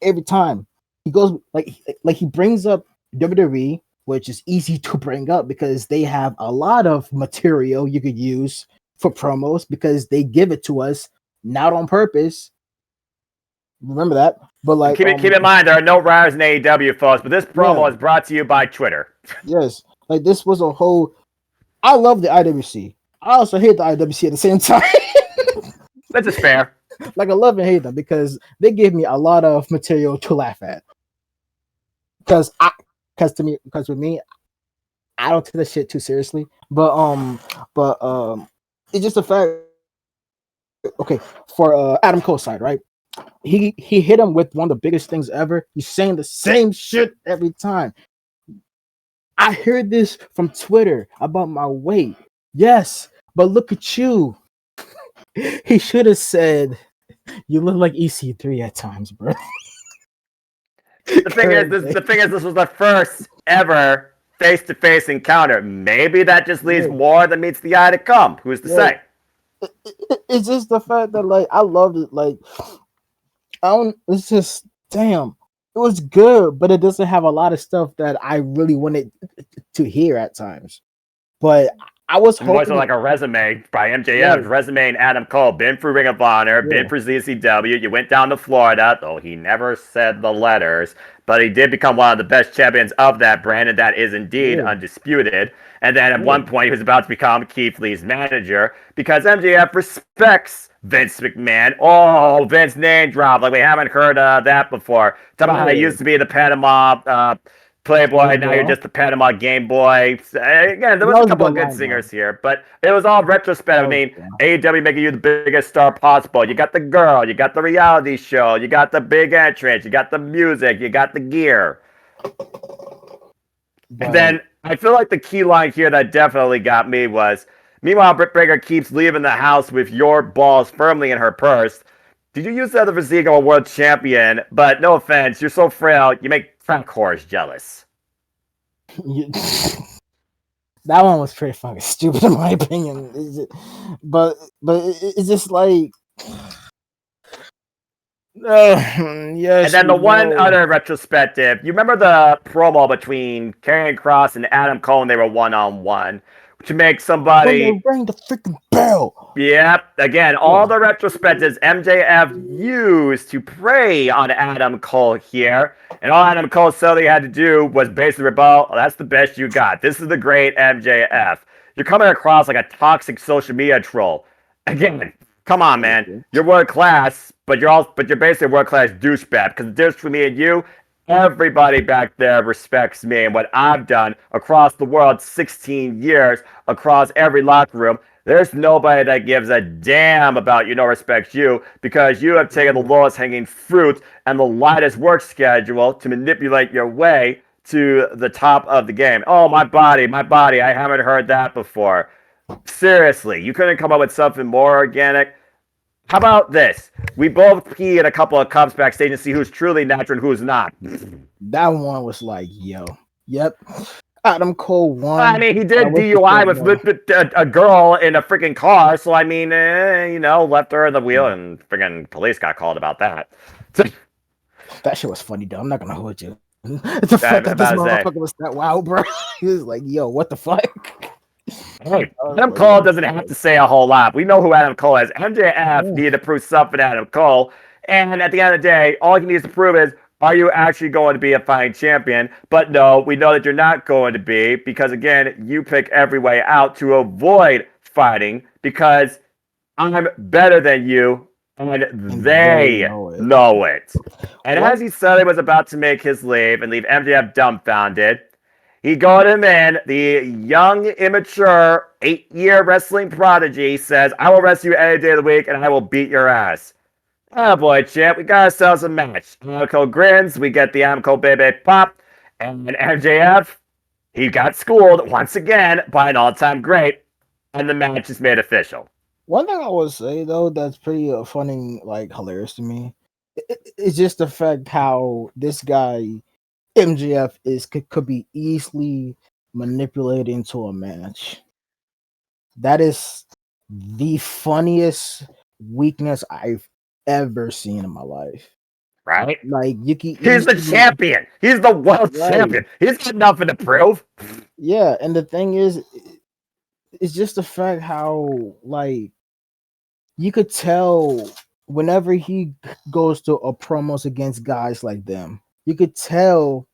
every time. He goes like he brings up WWE, which is easy to bring up because they have a lot of material you could use for promos because they give it to us not on purpose. Remember that, but like keep in mind there are no writers in AEW, folks. But this promo is brought to you by Twitter. Yes, like this was a whole. I love the IWC. I also hate the IWC at the same time. That's just fair. like I love and hate them because they give me a lot of material to laugh at. Because with me, I don't take the shit too seriously. But it's just a fact. Okay, for Adam Cole's side, right? He hit him with one of the biggest things ever. He's saying the same shit every time. I heard this from Twitter about my weight. Yes, but look at you. He should have said, "You look like EC3 at times, bro." The thing is, this was the first ever face-to-face encounter. Maybe that just leaves more than meets the eye to come. Who's to say? It's just the fact that like I loved it. Like I don't. It's just damn. It was good, but it doesn't have a lot of stuff that I really wanted to hear at times. But I was hoping also like a resume by MJF, resume and Adam Cole. Been through Ring of Honor, been for ZCW. You went down to Florida, though he never said the letters, but he did become one of the best champions of that brand, and that is indeed undisputed. And then at one point, he was about to become Keith Lee's manager because MJF respects Vince McMahon. Oh, Vince name drop. Like we haven't heard that before. Talk about how he used to be the Panama Playboy, now you're just the Panama Game Boy. Again, there was a couple of good singers here, but it was all retrospective. I mean, AEW making you the biggest star possible. You got the girl, you got the reality show, you got the big entrance, you got the music, you got the gear. And then I feel like the key line here that definitely got me was, meanwhile, Britt Baker keeps leaving the house with your balls firmly in her purse. Did you use that as a physique of a world champion? But no offense, you're so frail, you make Frank Horse jealous. That one was pretty fucking stupid in my opinion. But it's just like yes. And then the one other retrospective, you remember the promo between Karrion Kross and Adam Cole when they were one-on-one? To make somebody when they rang the freaking bell. Yep. Again, all the retrospectives MJF used to prey on Adam Cole here. And all Adam Cole suddenly had to do was basically rebel. Oh, that's the best you got. This is the great MJF. You're coming across like a toxic social media troll. Again, come on, man. You're world class, but you're basically a world class douchebag. Because the difference between me and you, everybody back there respects me and what I've done across the world, 16 years, across every locker room. There's nobody that gives a damn about you, nor respects you, because you have taken the lowest hanging fruit and the lightest work schedule to manipulate your way to the top of the game. Oh, my body, I haven't heard that before. Seriously, you couldn't come up with something more organic? How about this? We both pee in a couple of cups backstage and see who's truly natural and who's not. That one was like, yo, yep. Adam Cole won. I mean, he did DUI with a girl in a freaking car, so I mean, left her in the wheel, and freaking police got called about that. That shit was funny, though. I'm not gonna hold you. The fact that this motherfucker was that wild, bro. He was like, yo, what the fuck? Hey, Adam Cole doesn't have to say a whole lot. We know who Adam Cole is. MJF needed to prove something to Adam Cole. And at the end of the day, all he needs to prove is, are you actually going to be a fighting champion? But no, we know that you're not going to be because, again, you pick every way out to avoid fighting because I'm better than you and they know it. And as he said he was about to make his leave and leave MJF dumbfounded, he got him in. The young, immature, 8-year wrestling prodigy says, I will wrestle you any day of the week and I will beat your ass. Oh boy, champ, we got ourselves a match. Amco grins, we get the Amco baby pop, and MJF, he got schooled once again by an all-time great, and the match is made official. One thing I would say, though, that's pretty funny, like, hilarious to me, it's just the fact how this guy, MJF, could be easily manipulated into a match. That is the funniest weakness I've ever seen in my life. Right? Like he's the champion. He's the world champion. He's got nothing to prove. Yeah, and the thing is, it's just the fact how like you could tell whenever he goes to a promos against guys like them, you could tell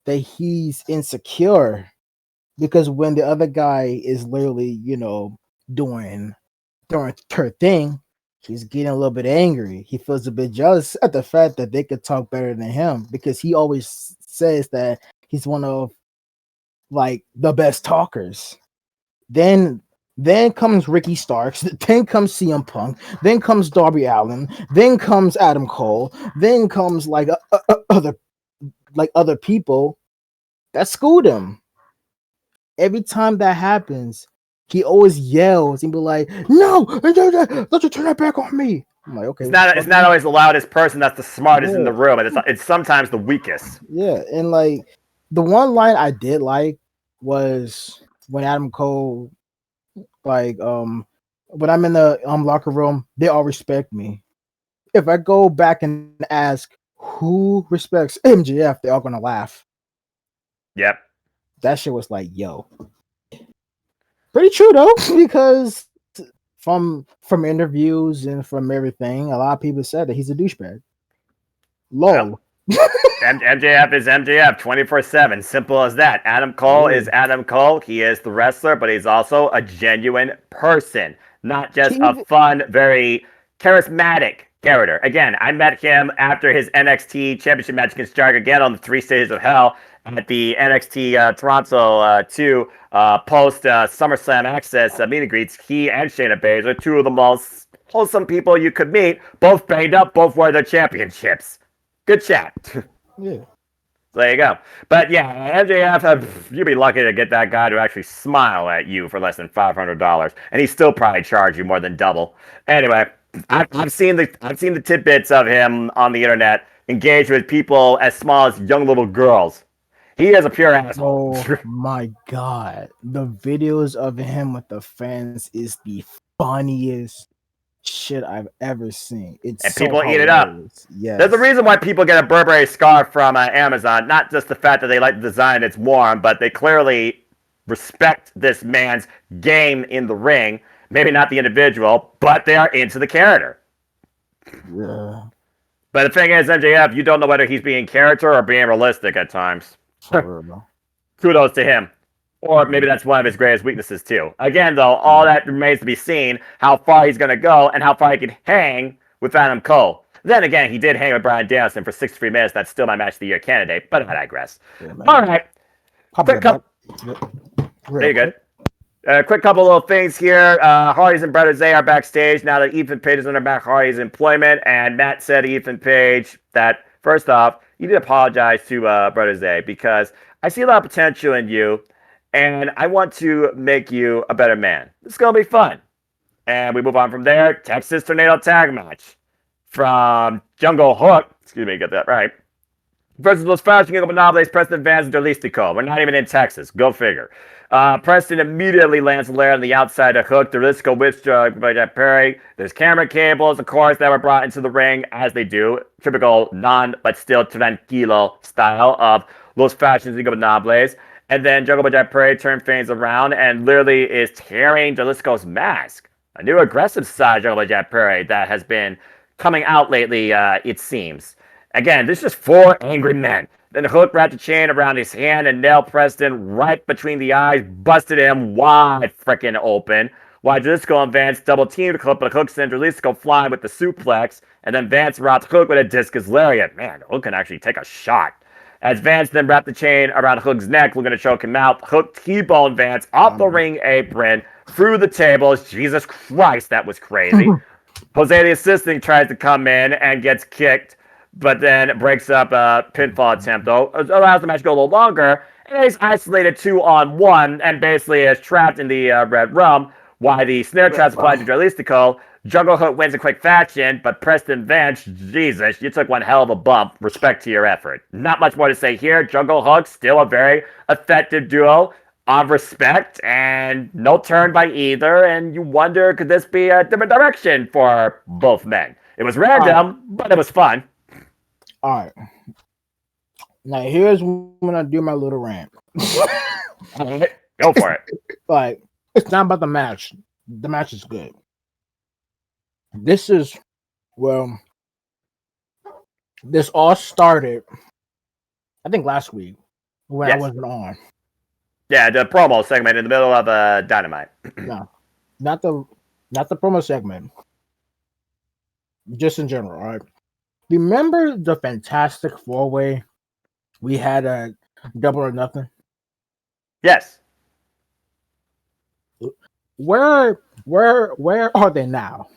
that he's insecure because when the other guy is literally, doing her thing, he's getting a little bit angry. He feels a bit jealous at the fact that they could talk better than him because he always says that he's one of like the best talkers. Then comes Ricky Starks, then comes CM Punk, then comes Darby Allin, then comes Adam Cole, then comes like other people that schooled him. Every time that happens, he always yells and be like, "No, don't you turn that back on me." I'm like, okay, It's not always the loudest person that's the smartest in the room, and it's sometimes the weakest. Yeah, and like the one line I did like was when Adam Cole, like, when I'm in the locker room, they all respect me. If I go back and ask who respects MJF, they're all gonna laugh. Yep. That shit was like, yo, pretty true though, because from interviews and from everything, a lot of people said that he's a douchebag. Lol. Well, MJF is MJF 24/7. Simple as that. Adam Cole is Adam Cole. He is the wrestler, but he's also a genuine person, not just a fun, very charismatic character. Again, I met him after his NXT Championship match against Jarg again on the 3 Stages of Hell at the NXT Toronto 2 post SummerSlam Access meet and greets. He and Shayna Baszler, two of the most wholesome people you could meet, both banged up, both wore their championships. Good chat. Yeah. There you go. But yeah, MJF, you'd be lucky to get that guy to actually smile at you for less than $500, and he still probably charge you more than double. Anyway, I've seen the tidbits of him on the internet engage with people as small as young little girls. He is a pure asshole. Oh my god, the videos of him with the fans is the funniest shit I've ever seen. It's and so people hilarious. Eat it up. Yes. There's a reason why people get a Burberry scarf from Amazon. Not just the fact that they like the design, it's warm, but they clearly respect this man's game in the ring. Maybe not the individual, but they are into the character. Yeah. But the thing is, MJF, you don't know whether he's being character or being realistic at times. Kudos to him. Or maybe that's one of his greatest weaknesses, too. Again, though, all that remains to be seen, how far he's going to go and how far he can hang with Adam Cole. Then again, he did hang with Bryan Danielson for 63 minutes. That's still my Match of the Year candidate, but I digress. Yeah, all right. Very good. Quick couple little things here. Hardy's and Brother Zay are backstage now that Ethan Page is under Matt Hardy's employment, and Matt said to Ethan Page that, first off, you need to apologize to Brother Zay because I see a lot of potential in you, and I want to make you a better man. It's going to be fun. And we move on from there. Texas Tornado Tag Match from Jungle Hook. Excuse me, get that right. Versus Los Fashion King of Monopolies, Preston Vance and Derlistico. We're not even in Texas. Go figure. Preston immediately lands Lair on the outside of Hook. Derlistico whips by Jack Perry. There's camera cables, of course, that were brought into the ring, as they do. Typical but still tranquilo style of Los Fashion King of Monopolies. And then Jungle Jack Perry turns things around and literally is tearing Derlistico's mask. A new aggressive side of Jungle Jack Perry that has been coming out lately, it seems. Again, this is just 4 angry men. Then Hook wrapped a chain around his hand and nailed Preston right between the eyes, busted him wide freaking open. While Derlistico and Vance double-teamed Hook, but Hook sent Derlistico flying with the suplex, and then Vance wrapped Hook with a discus lariat. Man, Hook can actually take a shot. As Vance then wrapped the chain around Hook's neck, looking to choke him out, Hook T-boned Vance off the ring apron, through the tables. Jesus Christ, that was crazy. Jose, the assistant, tries to come in and gets kicked, but then breaks up a pinfall attempt, though. It allows the match to go a little longer, and he's isolated 2-on-1 and basically is trapped in the Red Rum, while the snare trap's applied to Derlistico. Jungle Hook wins in quick fashion, but Preston Vance, Jesus, you took one hell of a bump. Respect to your effort. Not much more to say here. Jungle Hook, still a very effective duo of respect, and no turn by either, and you wonder, could this be a different direction for both men? It was random, but it was fun. All right. Now, here's when I do my little rant. All right, go for it. Like, it's not about the match. The match is good. This all started, I think, last week when I wasn't on. Yeah, the promo segment in the middle of Dynamite. No, not the promo segment. just in general. All right. Remember the Fantastic 4-Way we had at Double or Nothing? Yes. Where are they now?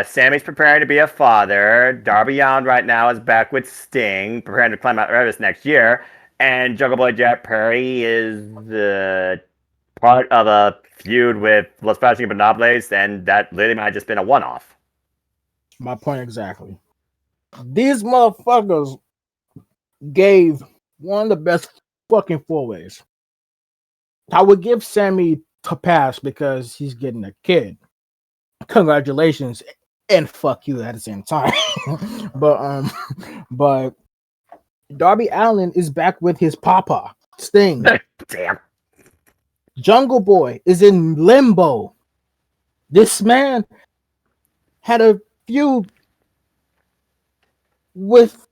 Sammy's preparing to be a father. Darby Allin right now is back with Sting, preparing to climb out Everest next year. And Jungle Boy Jack Perry is part of a feud with Los Passion Ingobernables, and that literally might have just been a one-off. My point exactly. These motherfuckers gave one of the best fucking 4-Ways. I would give Sammy to pass because he's getting a kid. Congratulations and fuck you at the same time. but Darby Allin is back with his papa, Sting. Damn. Jungle Boy is in limbo. This man had a feud with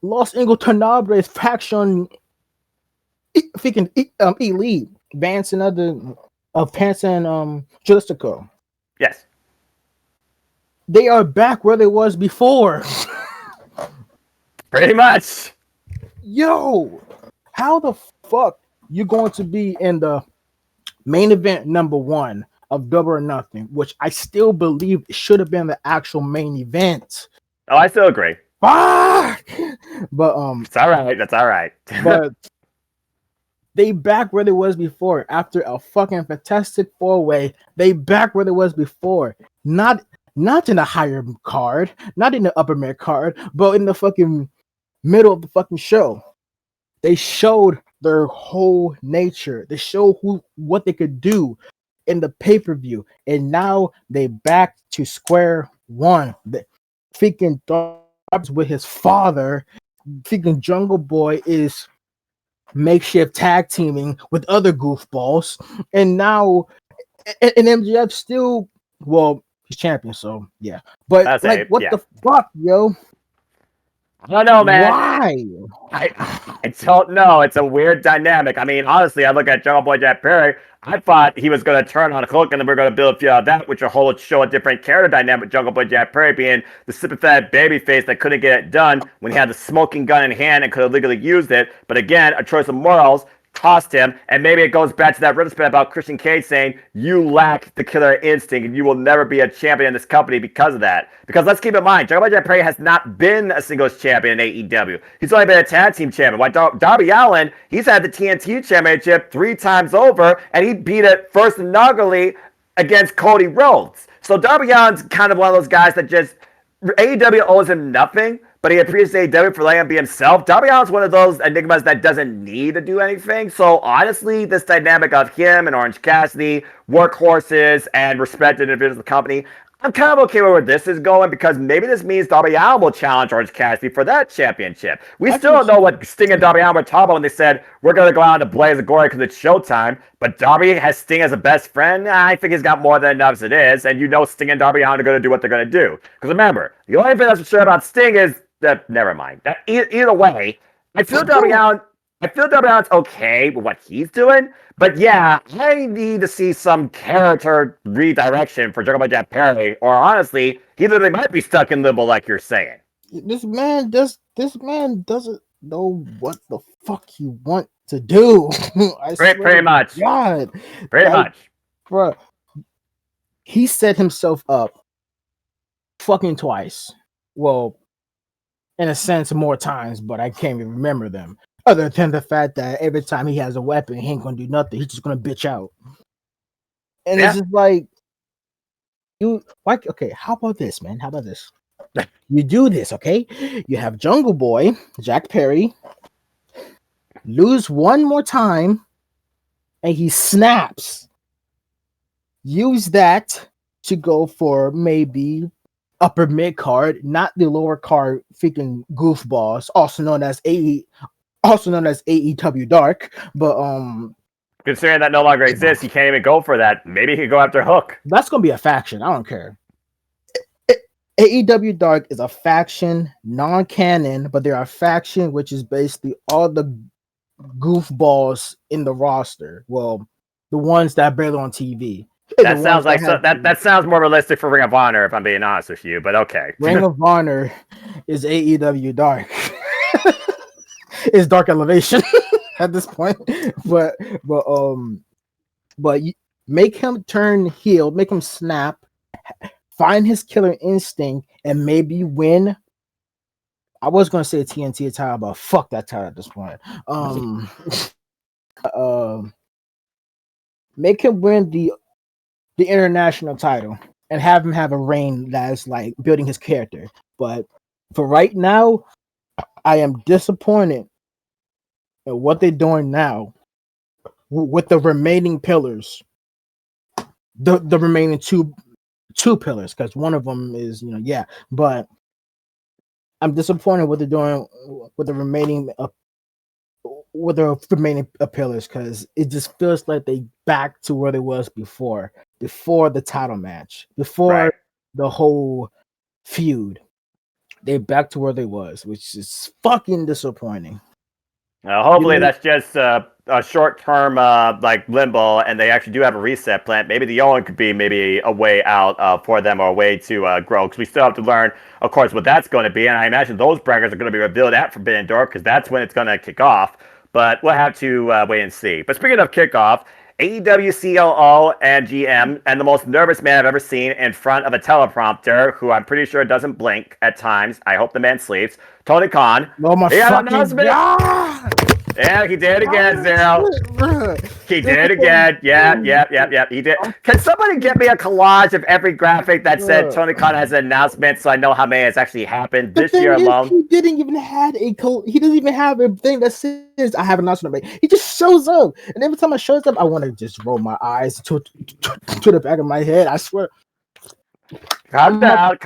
Los Ingobernables faction, freaking Elite, Vance and Pants and Justico. Yes. They are back where they was before. Pretty much. Yo, how the fuck you going to be in the main event number 1 of Double or Nothing, which I still believe should have been the actual main event? Oh, I still agree. Fuck! But it's all right. That's all right. But they back where they was before after a fucking Fantastic 4-Way. They back where they was before. Not in the higher card, not in the upper mid card, but in the fucking middle of the fucking show. They showed their whole nature. They showed what they could do in the pay-per-view. And now they back to square one. The freaking Darby's with his father. Freaking Jungle Boy is makeshift tag teaming with other goofballs. And now and MJF still, well, he's champion, so yeah. But That's like, what the fuck, yo? I don't know, man. Why? I don't know. It's a weird dynamic. I mean, honestly, I look at Jungle Boy Jack Perry. I thought he was going to turn on Hook, and then we're going to build a few out of that, which will show a different character dynamic. Jungle Boy Jack Perry being the sympathetic babyface that couldn't get it done when he had the smoking gun in hand and could have legally used it. But again, a choice of morals cost him, and maybe it goes back to that riddle spin about Christian Cage saying you lack the killer instinct and you will never be a champion in this company because of that. Because let's keep in mind, Jungle Boy Jack Perry has not been a singles champion in AEW. He's only been a tag team champion. While Darby Allin, he's had the TNT championship 3 times over, and he beat it first inaugurally against Cody Rhodes. So Darby Allin's kind of one of those guys that just AEW owes him nothing, but he appreciates AEW for letting him be himself. Darby Allin's one of those enigmas that doesn't need to do anything. So honestly, this dynamic of him and Orange Cassidy, workhorses, and respected individuals of the company, I'm kind of okay with where this is going because maybe this means Darby Allin will challenge Orange Cassidy for that championship. We still don't know what Sting and Darby Allin were talking about when they said, we're going to go out to blaze of glory because it's showtime. But Darby has Sting as a best friend. I think he's got more than enough as it is. And you know Sting and Darby Allin are going to do what they're going to do. Because remember, the only thing that's for sure about Sting is that, never mind. Either way, I feel Darby Allin's okay with what he's doing. But yeah, I need to see some character redirection for Jungle Boy Jack Perry, or honestly, he literally might be stuck in limbo like you're saying. This man doesn't know what the fuck he want to do. Pretty much. God. Pretty much. Bro, he set himself up fucking twice. Well, in a sense, more times, but I can't even remember them. Other than the fact that every time he has a weapon, he ain't gonna do nothing. He's just gonna bitch out. And it's just like, okay, how about this, man? How about this? You do this, okay? You have Jungle Boy, Jack Perry, lose one more time, and he snaps. Use that to go for maybe upper mid card, not the lower card freaking goofballs, also known as AEW Dark, but considering that no longer exists, you can't even go for that. Maybe he could go after Hook. That's gonna be a faction. I don't care. AEW Dark is a faction, non-canon, but they're a faction which is basically all the goofballs in the roster. Well, the ones that are barely on TV. That sounds like that sounds more realistic for Ring of Honor, if I'm being honest with you. But okay, Ring of Honor is AEW Dark. It's Dark Elevation at this point, but make him turn heel, make him snap, find his killer instinct, and maybe win. I was gonna say TNT title, but fuck that title at this point. Make him win the international title and have him have a reign that's like building his character. But for right now, I am disappointed at what they're doing now with the remaining pillars. The remaining two pillars, because one of them is but I'm disappointed what they're doing with the remaining pillars, because it just feels like they back to where they was before the title match, before the whole feud. They back to where they was, which is fucking disappointing. Hopefully that's just a short-term like limbo, and they actually do have a reset plan. Maybe the only could be maybe a way out for them, or a way to grow, because we still have to learn, of course, what that's going to be. And I imagine those brackets are going to be revealed at Forbidden Door, because that's when it's going to kick off. But we'll have to wait and see. But speaking of kickoff, AEW COO and GM, and the most nervous man I've ever seen in front of a teleprompter, who I'm pretty sure doesn't blink at times. I hope the man sleeps. Tony Khan. Oh my fucking god! Yeah, he did it again, Zero. He did it again. Yeah. He did. Can somebody get me a collage of every graphic that said Tony Khan has an announcement, so I know how many has actually happened this year alone? He didn't even have he doesn't even have a thing that says I have an announcement. He just shows up, and every time I shows up, I want to just roll my eyes to the back of my head. I swear. Calm down.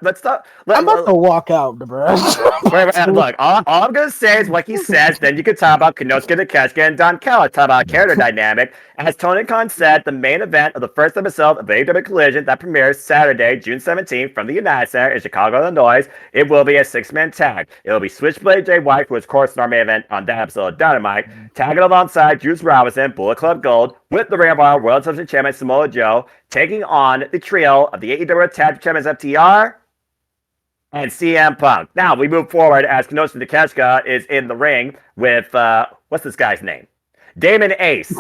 Let's stop. I'm about to walk out, bro. Look, all I'm going to say is what he says. Then you can talk about Konosuke Takeshita and Don Callis. Talk about character dynamic. As Tony Khan said, the main event of the first episode of AEW Collision that premieres Saturday, June 17th from the United Center in Chicago, Illinois, it will be a 6-man tag. It will be Switchblade Jay White, who is, of course, in our main event on that episode of Dynamite, tagging alongside Juice Robinson, Bullet Club Gold, with the Ring of Honor World Television Champion Samoa Joe, taking on the trio of the AEW Tag Champions FTR and CM Punk. Now we move forward as Konosuke Takeshita is in the ring with what's this guy's name? Damon Ace.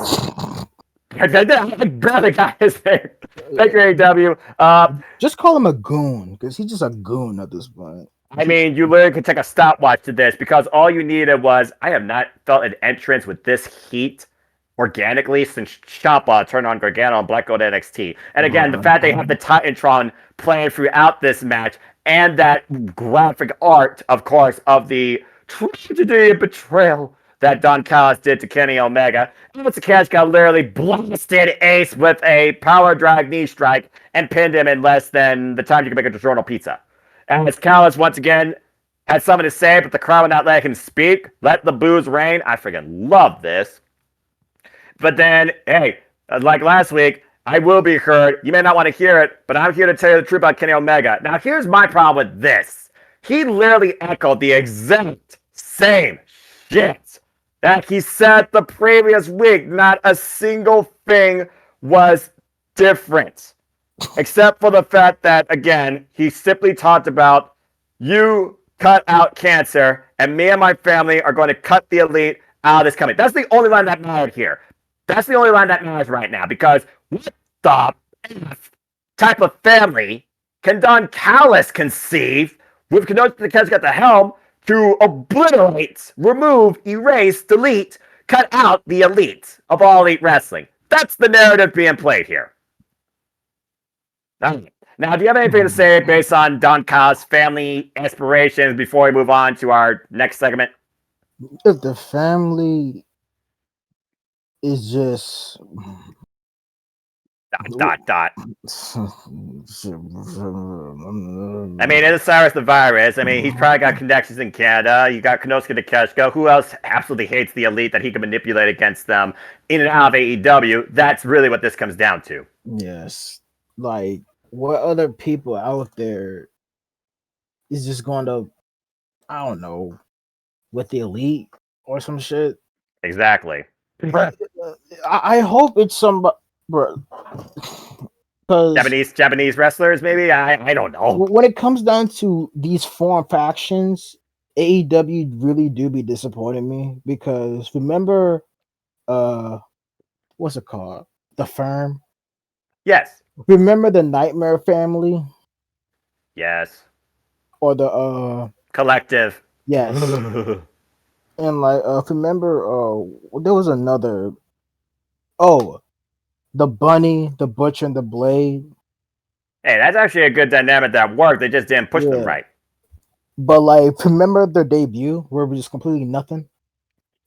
I barely got his name. Thank you, AEW. Just call him a goon, because he's just a goon at this point. I mean, you literally could take a stopwatch to this, because all you needed was, I have not felt an entrance with this heat organically since Ciampa turned on Gargano and Black Gold NXT. And again, the fact they have the Titantron playing throughout this match, and that graphic art, of course, of the tragedy and betrayal that Don Callis did to Kenny Omega. And Takeshita literally blasted Ace with a power drag knee strike and pinned him in less than the time you can make a DiGiorno pizza. And as Callis once again had something to say, but the crowd would not let him speak. Let the booze rain. I freaking love this. But then, hey, like last week, I will be heard. You may not want to hear it, but I'm here to tell you the truth about Kenny Omega. Now, here's my problem with this. He literally echoed the exact same shit that he said the previous week. Not a single thing was different. Except for the fact that, again, he simply talked about, you cut out cancer, and me and my family are going to cut the elite out of this company. That's the only line that mattered here. That's the only line that matters right now, because what the F type of family can Don Callis conceive with Konosuke Takeshita at the helm to obliterate, remove, erase, delete, cut out the elite of all elite wrestling? That's the narrative being played here. Now, do you have anything to say based on Don Callis' family aspirations before we move on to our next segment? If the family is just dot. I mean, it's Cyrus the Virus. I mean, he's probably got connections in Canada. You got Konosuke Takeshita. Who else absolutely hates the elite that he can manipulate against them in and out of AEW? That's really what this comes down to. Yes. Like, what other people out there is just going to, I don't know, with the elite or some shit? Exactly. I hope it's somebody. bro. Because Japanese wrestlers, maybe? I don't know. when it comes down to these foreign factions, AEW really do be disappointing me. Because remember, what's it called? The Firm. Yes. Remember the Nightmare Family Yes. or the Collective. yes, and like remember there was another the Bunny, the Butcher, and the Blade. Hey, that's actually a good dynamic that worked. They just didn't push them Yeah, right. but like remember their debut where it was just completely nothing.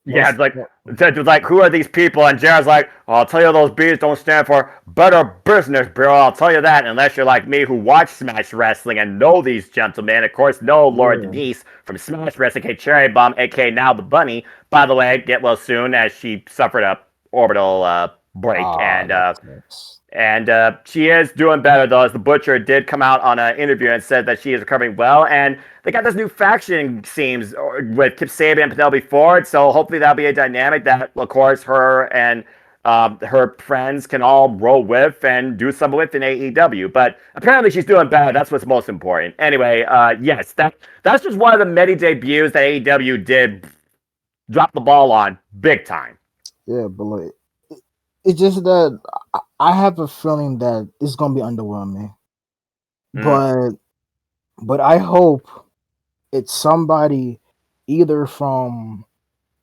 Yeah, Most it's like who are these people? And Jared's like, oh, I'll tell you, those B's don't stand for better business, bro. I'll tell you that. Unless you're like me, who watch Smash Wrestling and know these gentlemen. Of course, know Laura yeah. Denise from Smash Wrestling, aka Cherry Bomb, aka now the Bunny. By the way, get well soon, as she suffered a orbital break, Ah, and that sucks. she is doing better, though, as the Butcher did come out on an interview and said that she is recovering well. And they got this new faction, seems, with Kip Sabian and Penelope Ford. So hopefully that'll be a dynamic that, of course, her and her friends can all roll with and do something with in AEW. But apparently she's doing better. That's what's most important. Anyway, yes, that's just one of the many debuts that AEW did drop the ball on big time. Yeah, but like it's just that I have a feeling that it's gonna be underwhelming. Mm. But I hope it's somebody either from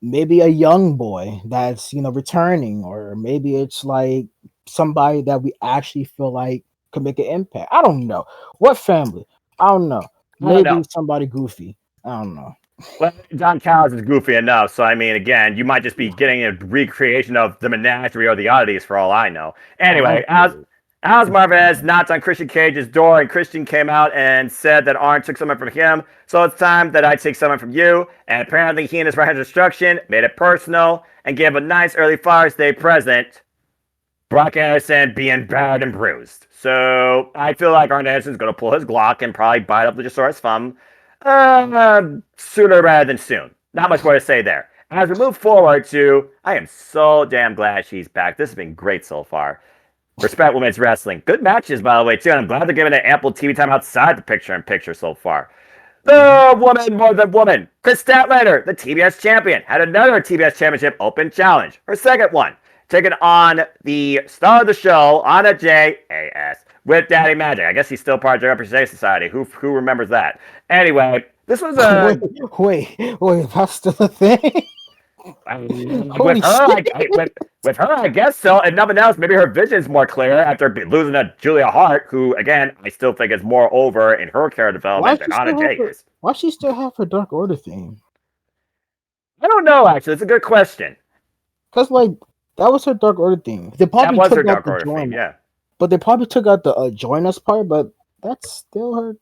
maybe a young boy that's returning, or maybe it's like somebody that we actually feel like could make an impact. I don't know what family. I don't know. I don't Maybe know. somebody goofy. I don't know. Well, John Callis is goofy enough, so I mean, again, you might just be getting a recreation of the menagerie or the oddities for all I know. Anyway, Possibly. as Marvez knocked on Christian Cage's door, and Christian came out and said that Arn took someone from him, so it's time that I take someone from you. And apparently, he and his right hand instruction made it personal and gave a nice early Father's Day present. Brock Anderson being battered and bruised. So I feel like Arn Anderson's going to pull his Glock and probably bite up Luchasaurus' thumb sooner rather than soon. Not much more to say there. As we move forward to, I am so damn glad she's back. This has been great so far. Respect Women's Wrestling. Good matches, by the way, too. And I'm glad they're giving it ample TV time outside the picture-in-picture so far. The woman more than woman. Chris Statlander, the TBS champion, had another TBS Championship Open Challenge. Her second one, taking on the star of the show, Anna J. A.S., with Daddy Magic. I guess he's still part of the Representation Society. Who remembers that? Anyway, this was a... Wait, that's still a thing? Holy shit. With her, I guess so. And nothing else, maybe her vision's more clear after losing to Julia Hart, who, again, I still think is more over in her character development than Anna Jay is. Why she still have her Dark Order theme? I don't know, actually. It's a good question. Because, like, that was her Dark Order theme. They probably that was took her out Dark the Order join theme, yeah. But they probably took out the join us part, but that's still her.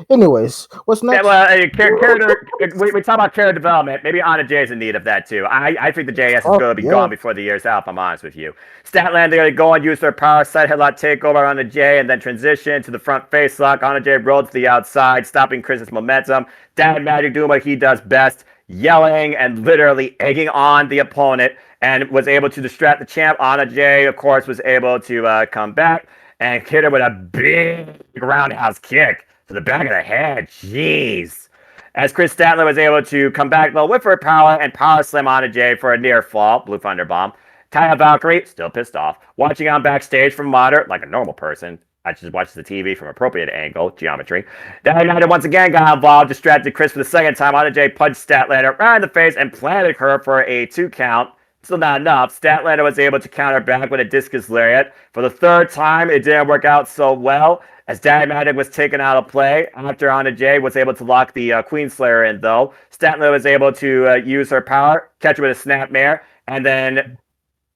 Anyways, what's next? Yeah, well, character. we talk about character development. Maybe Anna Jay's in need of that too. I think the JS is going to be gone before the year's out. If I'm honest with you, Statlander they're going to go and use their power side headlock takeover on the J, and then transition to the front face lock. Anna Jay rolled to the outside, stopping Chris's momentum. Dad Magic doing what he does best, yelling and literally egging on the opponent, and was able to distract the champ. Anna Jay, of course, was able to come back and hit her with a big roundhouse kick to the back of the head. Jeez. As Chris Statler was able to come back though with her power and power slam Anna Jay for a near fall, Blue Thunder Bomb. Taya Valkyrie, still pissed off, watching on backstage from Modder like a normal person. I just watched the TV from appropriate angle, geometry. Dynamite once again got involved, distracted Chris for the second time. Anna Jay punched Statlander right in the face and planted her for a 2 count. Still not enough. Statlander was able to counter back with a discus lariat. For the third time, it didn't work out so well, as Dynamite was taken out of play. After Anna Jay was able to lock the Queen Slayer in, though, Statlander was able to use her power, catch her with a snapmare, and then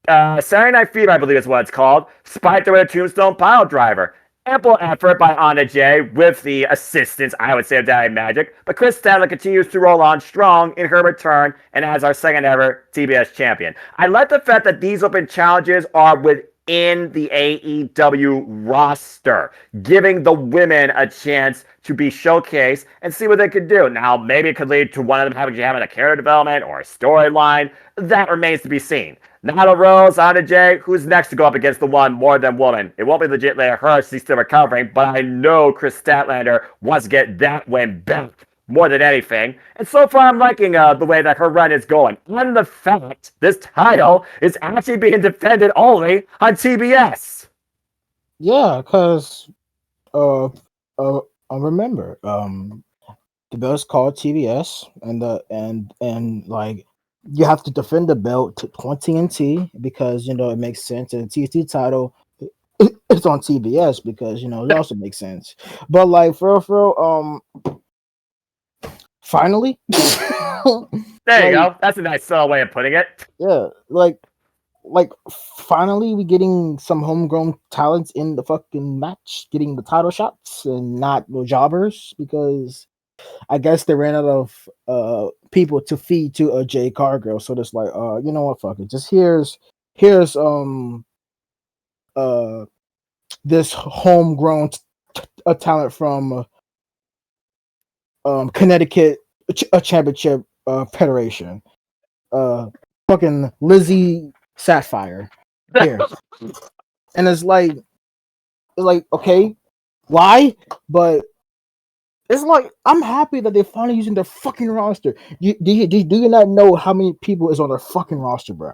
Saturday Night Fever, I believe is what it's called, spiked her with a Tombstone Pile Driver. Ample effort by Anna Jay with the assistance, I would say, of Daddy Magic. But Chris Statler continues to roll on strong in her return and as our second ever TBS champion. I like the fact that these open challenges are within the AEW roster, giving the women a chance to be showcased and see what they could do. Now, maybe it could lead to one of them having a character development or a storyline. That remains to be seen. Nyla Rose, Anna Jay, who's next to go up against the one more than woman? It won't be legit Leia Hirsch, she's still recovering, but I know Chris Statlander wants to get that win back more than anything. And so far, I'm liking the way that her run is going. And the fact this title is actually being defended only on TBS. Yeah, because I remember the belt's called TBS, and like you have to defend the belt on TNT because it makes sense, and the TNT title it's on TBS because it also makes sense. But like for real, finally, there you go. That's a nice subtle way of putting it. Yeah, like finally we getting some homegrown talents in the fucking match, getting the title shots and not the jobbers because I guess they ran out of people to feed to a Jay Cargill. So it's like, you know what, fuck it. Just here's this homegrown talent from Connecticut a championship federation. Fucking Lizzie Sapphire here. And it's like okay, why? But it's like I'm happy that they're finally using their fucking roster. Do you not know how many people is on their fucking roster, bro?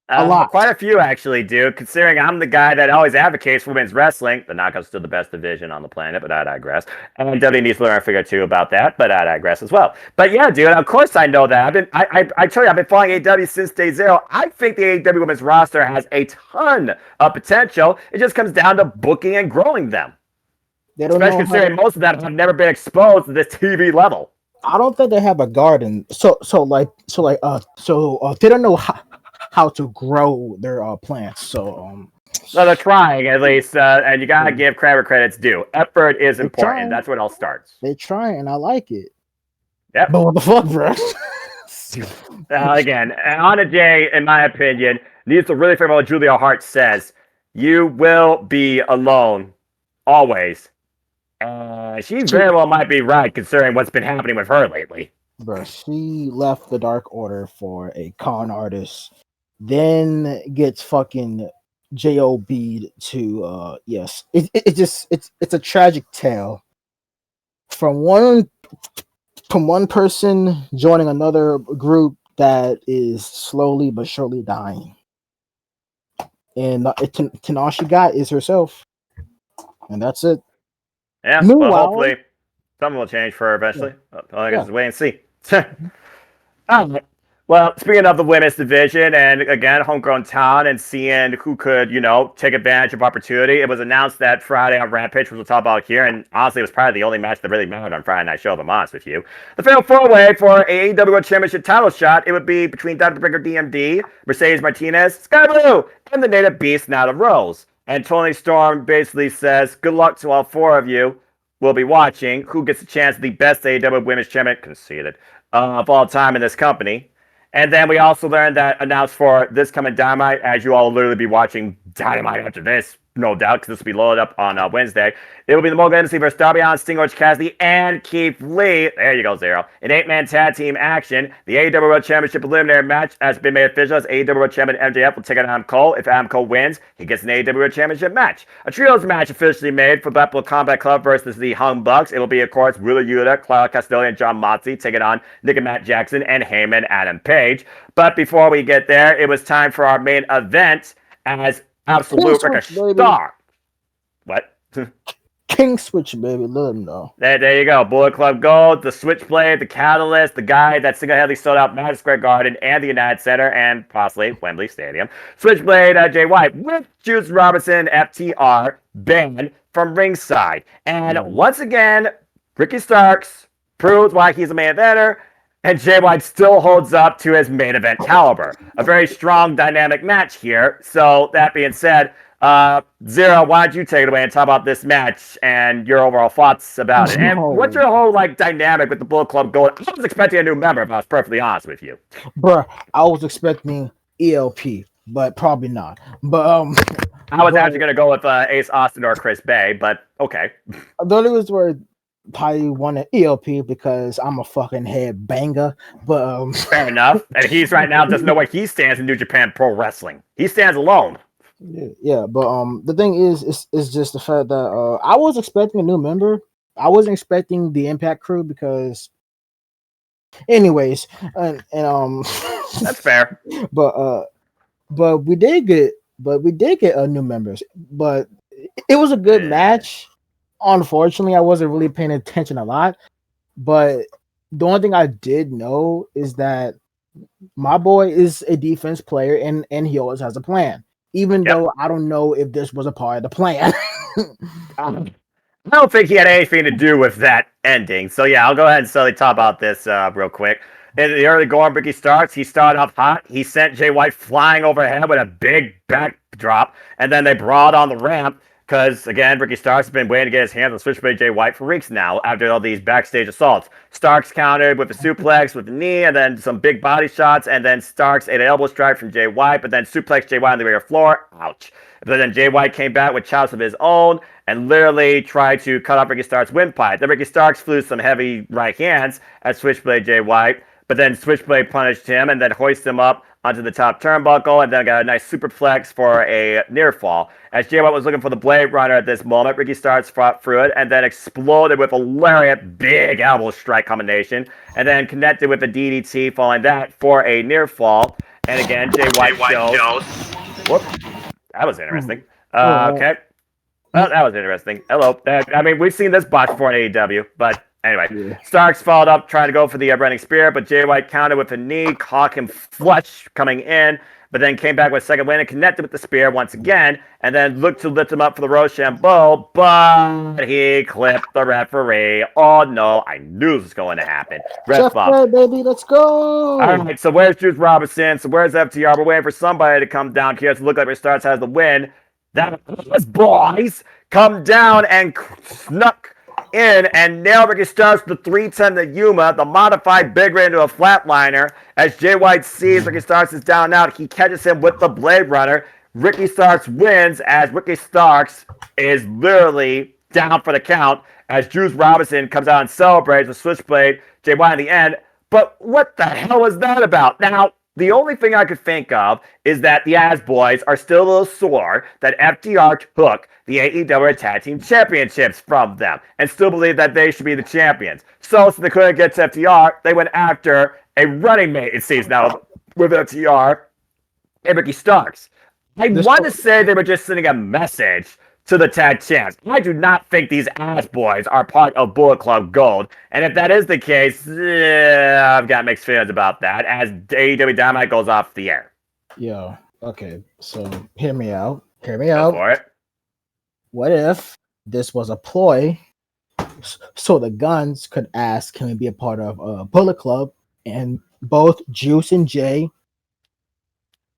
A lot. Quite a few, actually, dude. Considering I'm the guy that always advocates for women's wrestling, the Knockout's still the best division on the planet, but I digress. And W needs to learn a figure too about that, but I digress as well. But yeah, dude, of course I know that. I tell you, I've been following AEW since day zero. I think the AEW women's roster has a ton of potential. It just comes down to booking and growing them. Especially considering most of them have never been exposed to this TV level. I don't think they have a garden. So they don't know how to grow their plants. So they're trying at least, and you gotta give credit credit's due. Effort is important. Trying. That's where it all starts. They try, and I like it. Yep. But what the fuck, bro? Again, Anna Jay, in my opinion, needs to really figure out what Julia Hart says. You will be alone, always. She very well might be right, considering what's been happening with her lately. Bro, she left the Dark Order for a con artist, then gets fucking JOB'd to yes. It's a tragic tale. From one person joining another group that is slowly but surely dying. And all she got is herself. And that's it. Yeah, Meanwhile, well, hopefully something will change for her eventually. Yeah. All I guess is wait and see. All right. Well, speaking of the women's division and, again, homegrown talent and seeing who could, take advantage of opportunity, it was announced that Friday on Rampage, which we'll talk about here, and honestly, it was probably the only match that really mattered on Friday Night Show, if I'm honest with you. The fatal four-way for AEW World Championship title shot, it would be between Dr. Bricker DMD, Mercedes Martinez, Sky Blue, and the native beast, Nyla Rose. And Tony Storm basically says, good luck to all four of you. We'll be watching who gets a chance at the best AEW Women's Champion, conceded, of all time in this company. And then we also learned that announced for this coming Dynamite, as you all will literally be watching Dynamite after this, no doubt, because this will be loaded up on Wednesday. It will be the Mogul Embassy versus Darby Allin, Sting, Orange Cassidy, and Keith Lee. There you go, Zero. An 8-man tag team action. The AEW World Championship Eliminator match has been made official as AEW World Champion MJF will take on Adam Cole. If Adam Cole wins, he gets an AEW World Championship match. A trios match officially made for Blackpool Combat Club versus the Hung Bucks. It will be, of course, Wheeler Yuta, Clara Castelli, and John Moxley taking on Nick and Matt Jackson and Heyman Adam Page. But before we get there, it was time for our main event as Absolute Ricochet Star. What? King Switch, baby. Let him know. There you go. Bullet Club Gold, the Switchblade, the Catalyst, the guy that single-handedly sold out Madison Square Garden and the United Center and possibly Wembley Stadium. Switchblade Jay White with Juice Robinson, FTR, banned from ringside. And once again, Ricky Starks proves why he's a main eventer, and Jay White still holds up to his main event caliber. A very strong, dynamic match here. So that being said, Zero, why don't you take it away and talk about this match and your overall thoughts about it? And what's your whole dynamic with the Bullet Club Gold? I was expecting a new member, if I was perfectly honest with you. Bruh, I was expecting ELP, but probably not. But I was actually going to go with Ace Austin or Chris Bay, but okay. I thought it was where probably won an ELP because I'm a fucking head banger. But Fair enough. And he's right now doesn't know where he stands in New Japan Pro Wrestling. He stands alone. yeah. But the thing is just the fact that I was expecting a new member. I wasn't expecting the Impact crew because, anyways, and That's fair. but we did get new members. But it was a good match. Unfortunately, I wasn't really paying attention a lot. But the only thing I did know is that my boy is a defense player and he always has a plan. Even though I don't know if this was a part of the plan. I don't think he had anything to do with that ending. So yeah, I'll go ahead and slowly talk about this real quick. In the early going, Ricky Starks, he started off hot. He sent Jay White flying overhead with a big backdrop, and then they brawled on the ramp. Because, again, Ricky Starks has been waiting to get his hands on Switchblade Jay White for weeks now after all these backstage assaults. Starks countered with a suplex with the knee and then some big body shots, and then Starks ate an elbow strike from Jay White, but then suplexed Jay White on the rear floor. Ouch. But then Jay White came back with chops of his own and literally tried to cut off Ricky Starks' windpipe. Then Ricky Starks flew some heavy right hands at Switchblade Jay White, but then Switchblade punished him and then hoisted him up onto the top turnbuckle, and then got a nice superplex for a near fall. As Jay White was looking for the Blade Runner at this moment, Ricky Starks fought through it and then exploded with a lariat big elbow strike combination, and then connected with a DDT following that for a near fall. And again, Jay White shows. Whoop. That was interesting. Okay. Well, that was interesting. Hello. I mean, we've seen this botch before in AEW, but anyway, Starks followed up trying to go for the running spear, but Jay White countered with a knee, caught him flush coming in, but then came back with a second win and connected with the spear once again, and then looked to lift him up for the Rochambeau, but he clipped the referee. Oh no, I knew this was going to happen. Jeff Red, baby, let's go! Alright, so where's Juice Robinson? So where's FTR? We're waiting for somebody to come down here to look like Rick Starks has the win. That was boys come down and snuck in and nailed Ricky Starks with the 310 to Yuma, the modified big ring into a flatliner. As Jay White sees Ricky Starks is down and out, he catches him with the Blade Runner. Ricky Starks wins as Ricky Starks is literally down for the count as Juice Robinson comes out and celebrates the Switchblade Jay White in the end. But what the hell was that about? Now, the only thing I could think of is that the As Boys are still a little sore that FTR took the AEW Tag Team Championships from them and still believe that they should be the champions. So since they couldn't get to FTR, they went after a running mate, it seems now, with FTR and Ricky Starks. I want to say they were just sending a message to the tag champs. I do not think these Ass Boys are part of Bullet Club Gold. And if that is the case, I've got mixed feelings about that as AEW Dynamite goes off the air. Yo, okay, so hear me out. Go for it. What if this was a ploy so the Guns could ask, can we be a part of Bullet Club? And both Juice and Jay,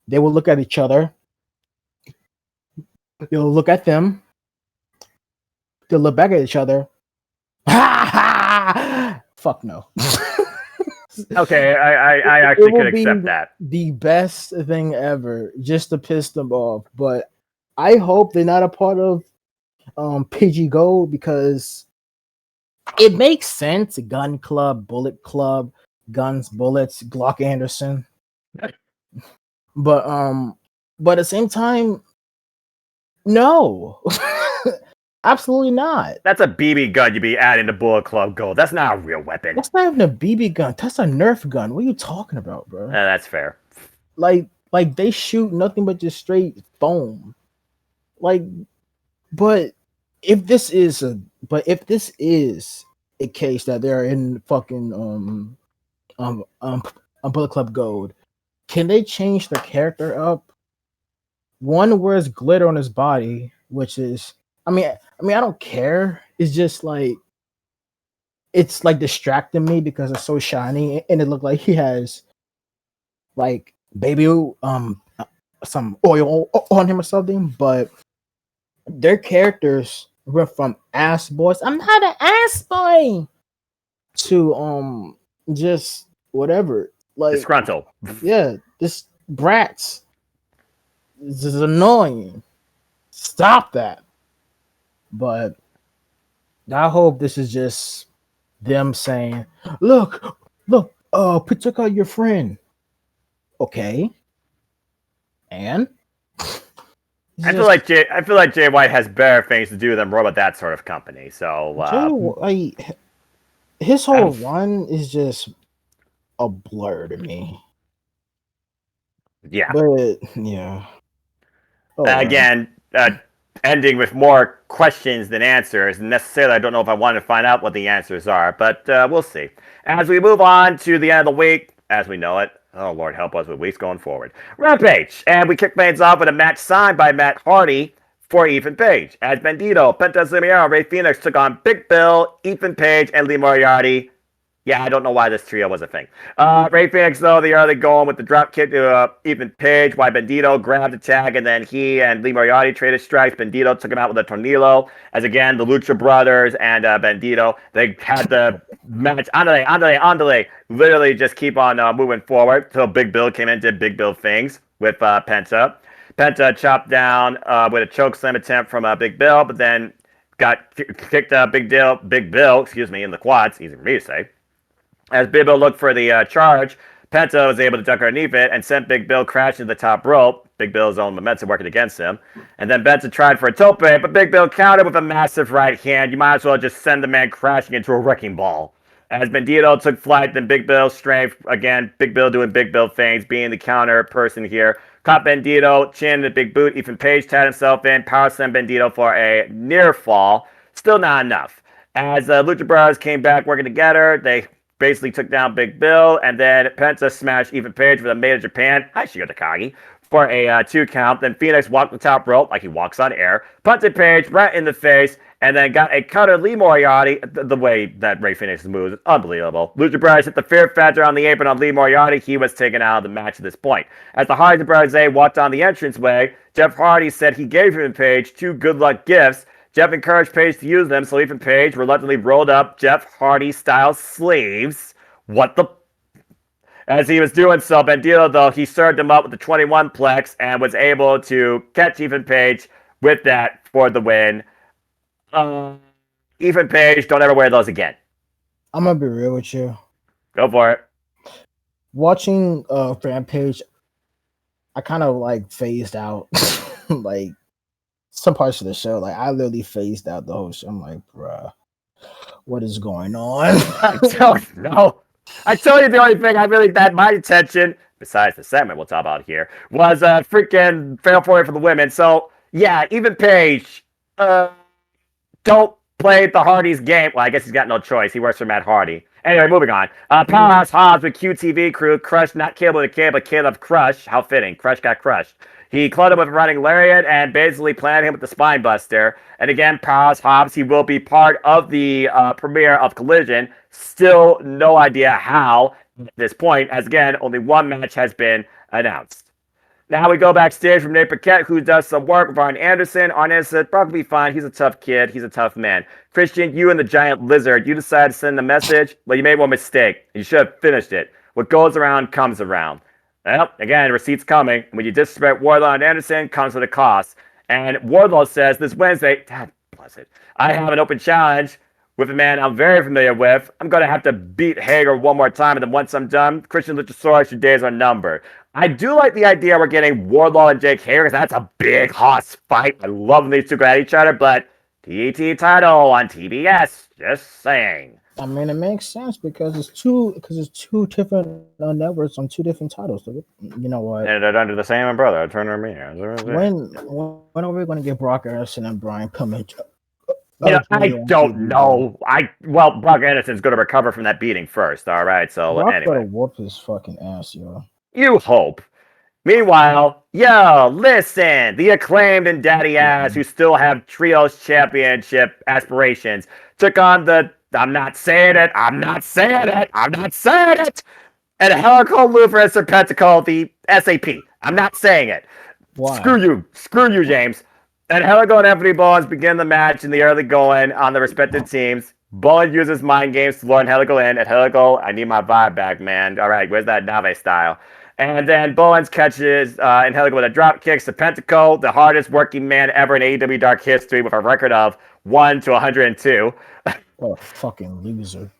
they will look at each other. You'll look at them. They'll look back at each other. Fuck no. Okay, I actually could accept that. The best thing ever, just to piss them off. But I hope they're not a part of PG Gold because it makes sense. Gun Club, Bullet Club, Guns, Bullets, Glock Anderson. But at the same time, no. Absolutely not. That's a BB gun you'd be adding to Bullet Club Gold. That's not a real weapon. That's not even a BB gun. That's a Nerf gun. What are you talking about, bro? That's fair. Like they shoot nothing but just straight foam. But if this is a case that they're in fucking Bullet Club Gold, can they change the character up? One wears glitter on his body, which is, I mean, I don't care. It's just like, it's like distracting me because it's so shiny, and it looked like he has like baby some oil on him or something. But their characters went from ass boys, I'm not an ass boy, to just whatever, like disgruntled. Yeah, just brats. This is annoying. Stop that. But I hope this is just them saying, "Look, check out your friend." Okay, and it's just I feel like Jay White has better things to do than roll with that sort of company. So Like his whole um, run is just a blur to me. yeah. But yeah, oh well. Again, ending with more questions than answers. And necessarily, I don't know if I want to find out what the answers are, but we'll see. As we move on to the end of the week, as we know it, oh Lord help us with weeks going forward. Rampage, and we kick things off with a match signed by Matt Hardy for Ethan Page. As Bandito, Penta Zimiero, Ray Phoenix took on Big Bill, Ethan Page, and Lee Moriarty. Yeah, I don't know why this trio was a thing. Ray Phoenix, though, the early going with the drop kick to Ethan Page, why Bandito grabbed the tag, and then he and Lee Moriarty traded strikes. Bandito took him out with a tornillo. As again, the Lucha Brothers and Bandito, they had the match. Andale, literally just keep on moving forward until Big Bill came in and did Big Bill things with Penta. Penta chopped down with a choke slam attempt from Big Bill, but then got kicked Big Bill, in the quads. Easy for me to say. As Big Bill looked for the charge, Penta was able to duck underneath it and sent Big Bill crashing to the top rope. Big Bill's own momentum working against him. And then Benson tried for a tope, but Big Bill countered with a massive right hand. You might as well just send the man crashing into a wrecking ball. As Bandito took flight, then Big Bill's strength, again, Big Bill doing Big Bill things, being the counter person here. Caught Bandito, chin the big boot. Ethan Page tied himself in, power slammed Bandito for a near fall. Still not enough. As Lucha Brothers came back working together, they basically took down Big Bill, and then Penta smashed Ethan Page with a Made in Japan, hi Shigeru Takagi, for a 2 count. Then Phoenix walked the top rope like he walks on air, punted Page right in the face, and then got a cutter Lee Moriarty. The way that Ray Phoenix moves is unbelievable. Lucha Brothers hit the Fear Factor on the apron on Lee Moriarty. He was taken out of the match at this point. As the Hardy Brothers walked down the entranceway, Jeff Hardy said he gave him Page 2 good luck gifts. Jeff encouraged Page to use them, so Ethan Page reluctantly rolled up Jeff Hardy-style sleeves. What the... As he was doing so, Bandito, though, he served him up with the 21 plex and was able to catch Ethan Page with that for the win. Ethan Page, don't ever wear those again. I'm gonna be real with you. Go for it. Watching Rampage, I kind of like phased out like some parts of the show. Like I literally phased out the whole show. I'm like, bruh, what is going on? I don't know. I told you the only thing I really had my attention, besides the segment we'll talk about here, was freaking Fatal 4 for the women. So, yeah, Ethan Page, don't play the Hardy's game. Well, I guess he's got no choice. He works for Matt Hardy. Anyway, moving on. Powerhouse Hobbs with QTV crew crushed not Cable to Cable, but Caleb Crush. How fitting. Crush got crushed. He clubbed him with a running lariat and basically planted him with the spine buster. And again, Powerhouse Hobbs, he will be part of the premiere of Collision. Still no idea how at this point, as again, only one match has been announced. Now we go backstage from Nate Paquette, who does some work with Arn Anderson. Arn Anderson said, probably fine. He's a tough kid. He's a tough man. Christian, you and the giant lizard, you decided to send a message. Well, you made one mistake. You should have finished it. What goes around comes around. Well, again, receipts coming. When you disrespect Wardlow and Anderson, comes with a cost. And Wardlow says this Wednesday, God bless it, I have an open challenge with a man I'm very familiar with. I'm going to have to beat Hager one more time, and then once I'm done, Christian Luchasaurus, your days are numbered. I do like the idea we're getting Wardlow and Jake Hager, because that's a big hoss fight. I love when these two go at each other, but TNT title on TBS, just saying. I mean, it makes sense because it's two different networks on 2 different titles. So you know what? And they're under the same umbrella. Turner me. When are we going to get Brock Anderson and Brian Pillman? I don't know. Brock Anderson's going to recover from that beating first. All right. So Brock anyway, better whoop his fucking ass, yo. You hope. Meanwhile, listen, the Acclaimed and Daddy Ass, who still have Trios Championship aspirations, took on the I'm not saying it, and Helico Lufer and Serpenticle, the SAP. I'm not saying it. Why? Screw you, James. And Helico and Anthony Bowens begin the match in the early going on the respective teams. Bowen uses mind games to lure Helico in. At Helico, I need my vibe back, man. All right, where's that Nave style? And then Bowens catches Angelico with a drop kick. Serpentico, the hardest working man ever in AEW Dark history, with a record of 1 to 102. What a fucking loser.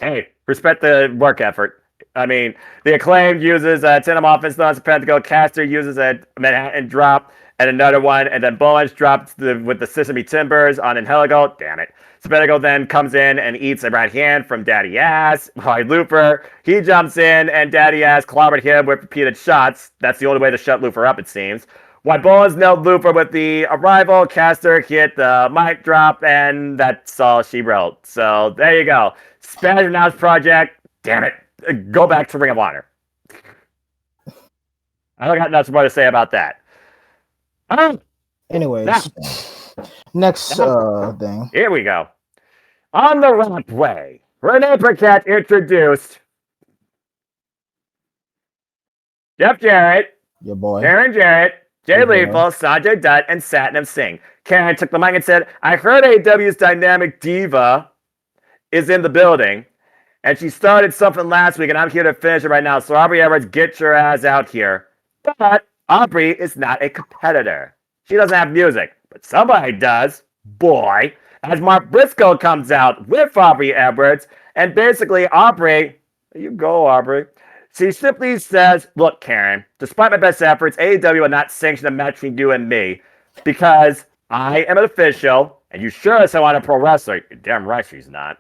Hey, respect the work effort. I mean, the Acclaimed uses a Tandem offense on Serpentico. Caster uses a Manhattan drop and another one. And then Bowens drops with the Sesame Timbers on Angelico. Damn it. Serpentico then comes in and eats a right hand from Daddy Ass. By Looper, he jumps in and Daddy Ass clobbered him with repeated shots. That's the only way to shut Looper up, it seems. While Bowens nailed Looper with the arrival, Caster hit the mic drop, and that's all she wrote. So there you go. Spanish Announce Project. Damn it. Go back to Ring of Honor. I don't got nothing more to say about that. Anyways, next thing. Here we go. On the rampway, Renee Paquette introduced Jeff Jarrett, Your boy. Karen Jarrett, Jay Lethal, Sanjay Dutt, and Satnam Singh. Karen took the mic and said, I heard AEW's Dynamic Diva is in the building, and she started something last week, and I'm here to finish it right now. So Aubrey Edwards, get your ass out here. But Aubrey is not a competitor. She doesn't have music, but somebody does. Boy. As Mark Briscoe comes out with Aubrey Edwards, and basically Aubrey, there you go, Aubrey. She simply says, look, Karen, despite my best efforts, AEW will not sanction a match between you and me because I am an official, and you sure as hell want a pro wrestler. You're damn right she's not.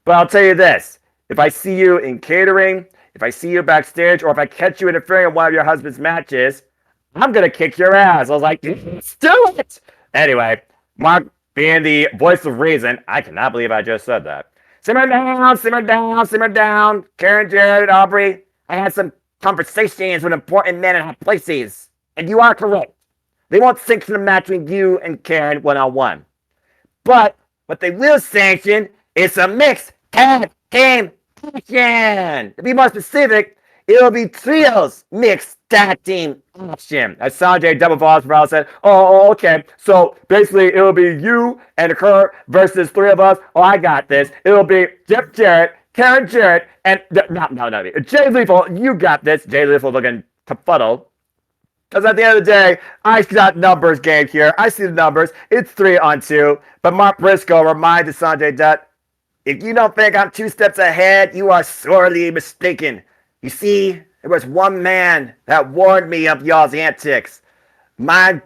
But I'll tell you this. If I see you in catering, if I see you backstage, or if I catch you interfering in one of your husband's matches, I'm going to kick your ass. I was like, let's do it. Anyway, Mark being the voice of reason, I cannot believe I just said that. Simmer down, simmer down, simmer down. Karen, Jared, Aubrey, I had some conversations with important men in high places, and you are correct. They won't sanction a match between you and Karen one-on-one. But what they will sanction is a mixed tag team action. To be more specific, it'll be trios mixed tag team action. As Sanjay Double Balls Brown said, oh, okay. So basically, it'll be you and her versus three of us. Oh, I got this. It'll be Jeff Jarrett, Karen Jarrett, and no. Jay Lethal, you got this. Jay Lethal looking befuddled. Because at the end of the day, I got numbers game here. I see the numbers. It's 3-on-2. But Mark Briscoe reminded Sanjay Dutt, if you don't think I'm 2 steps ahead, you are sorely mistaken. You see, there was one man that warned me of y'all's antics. Our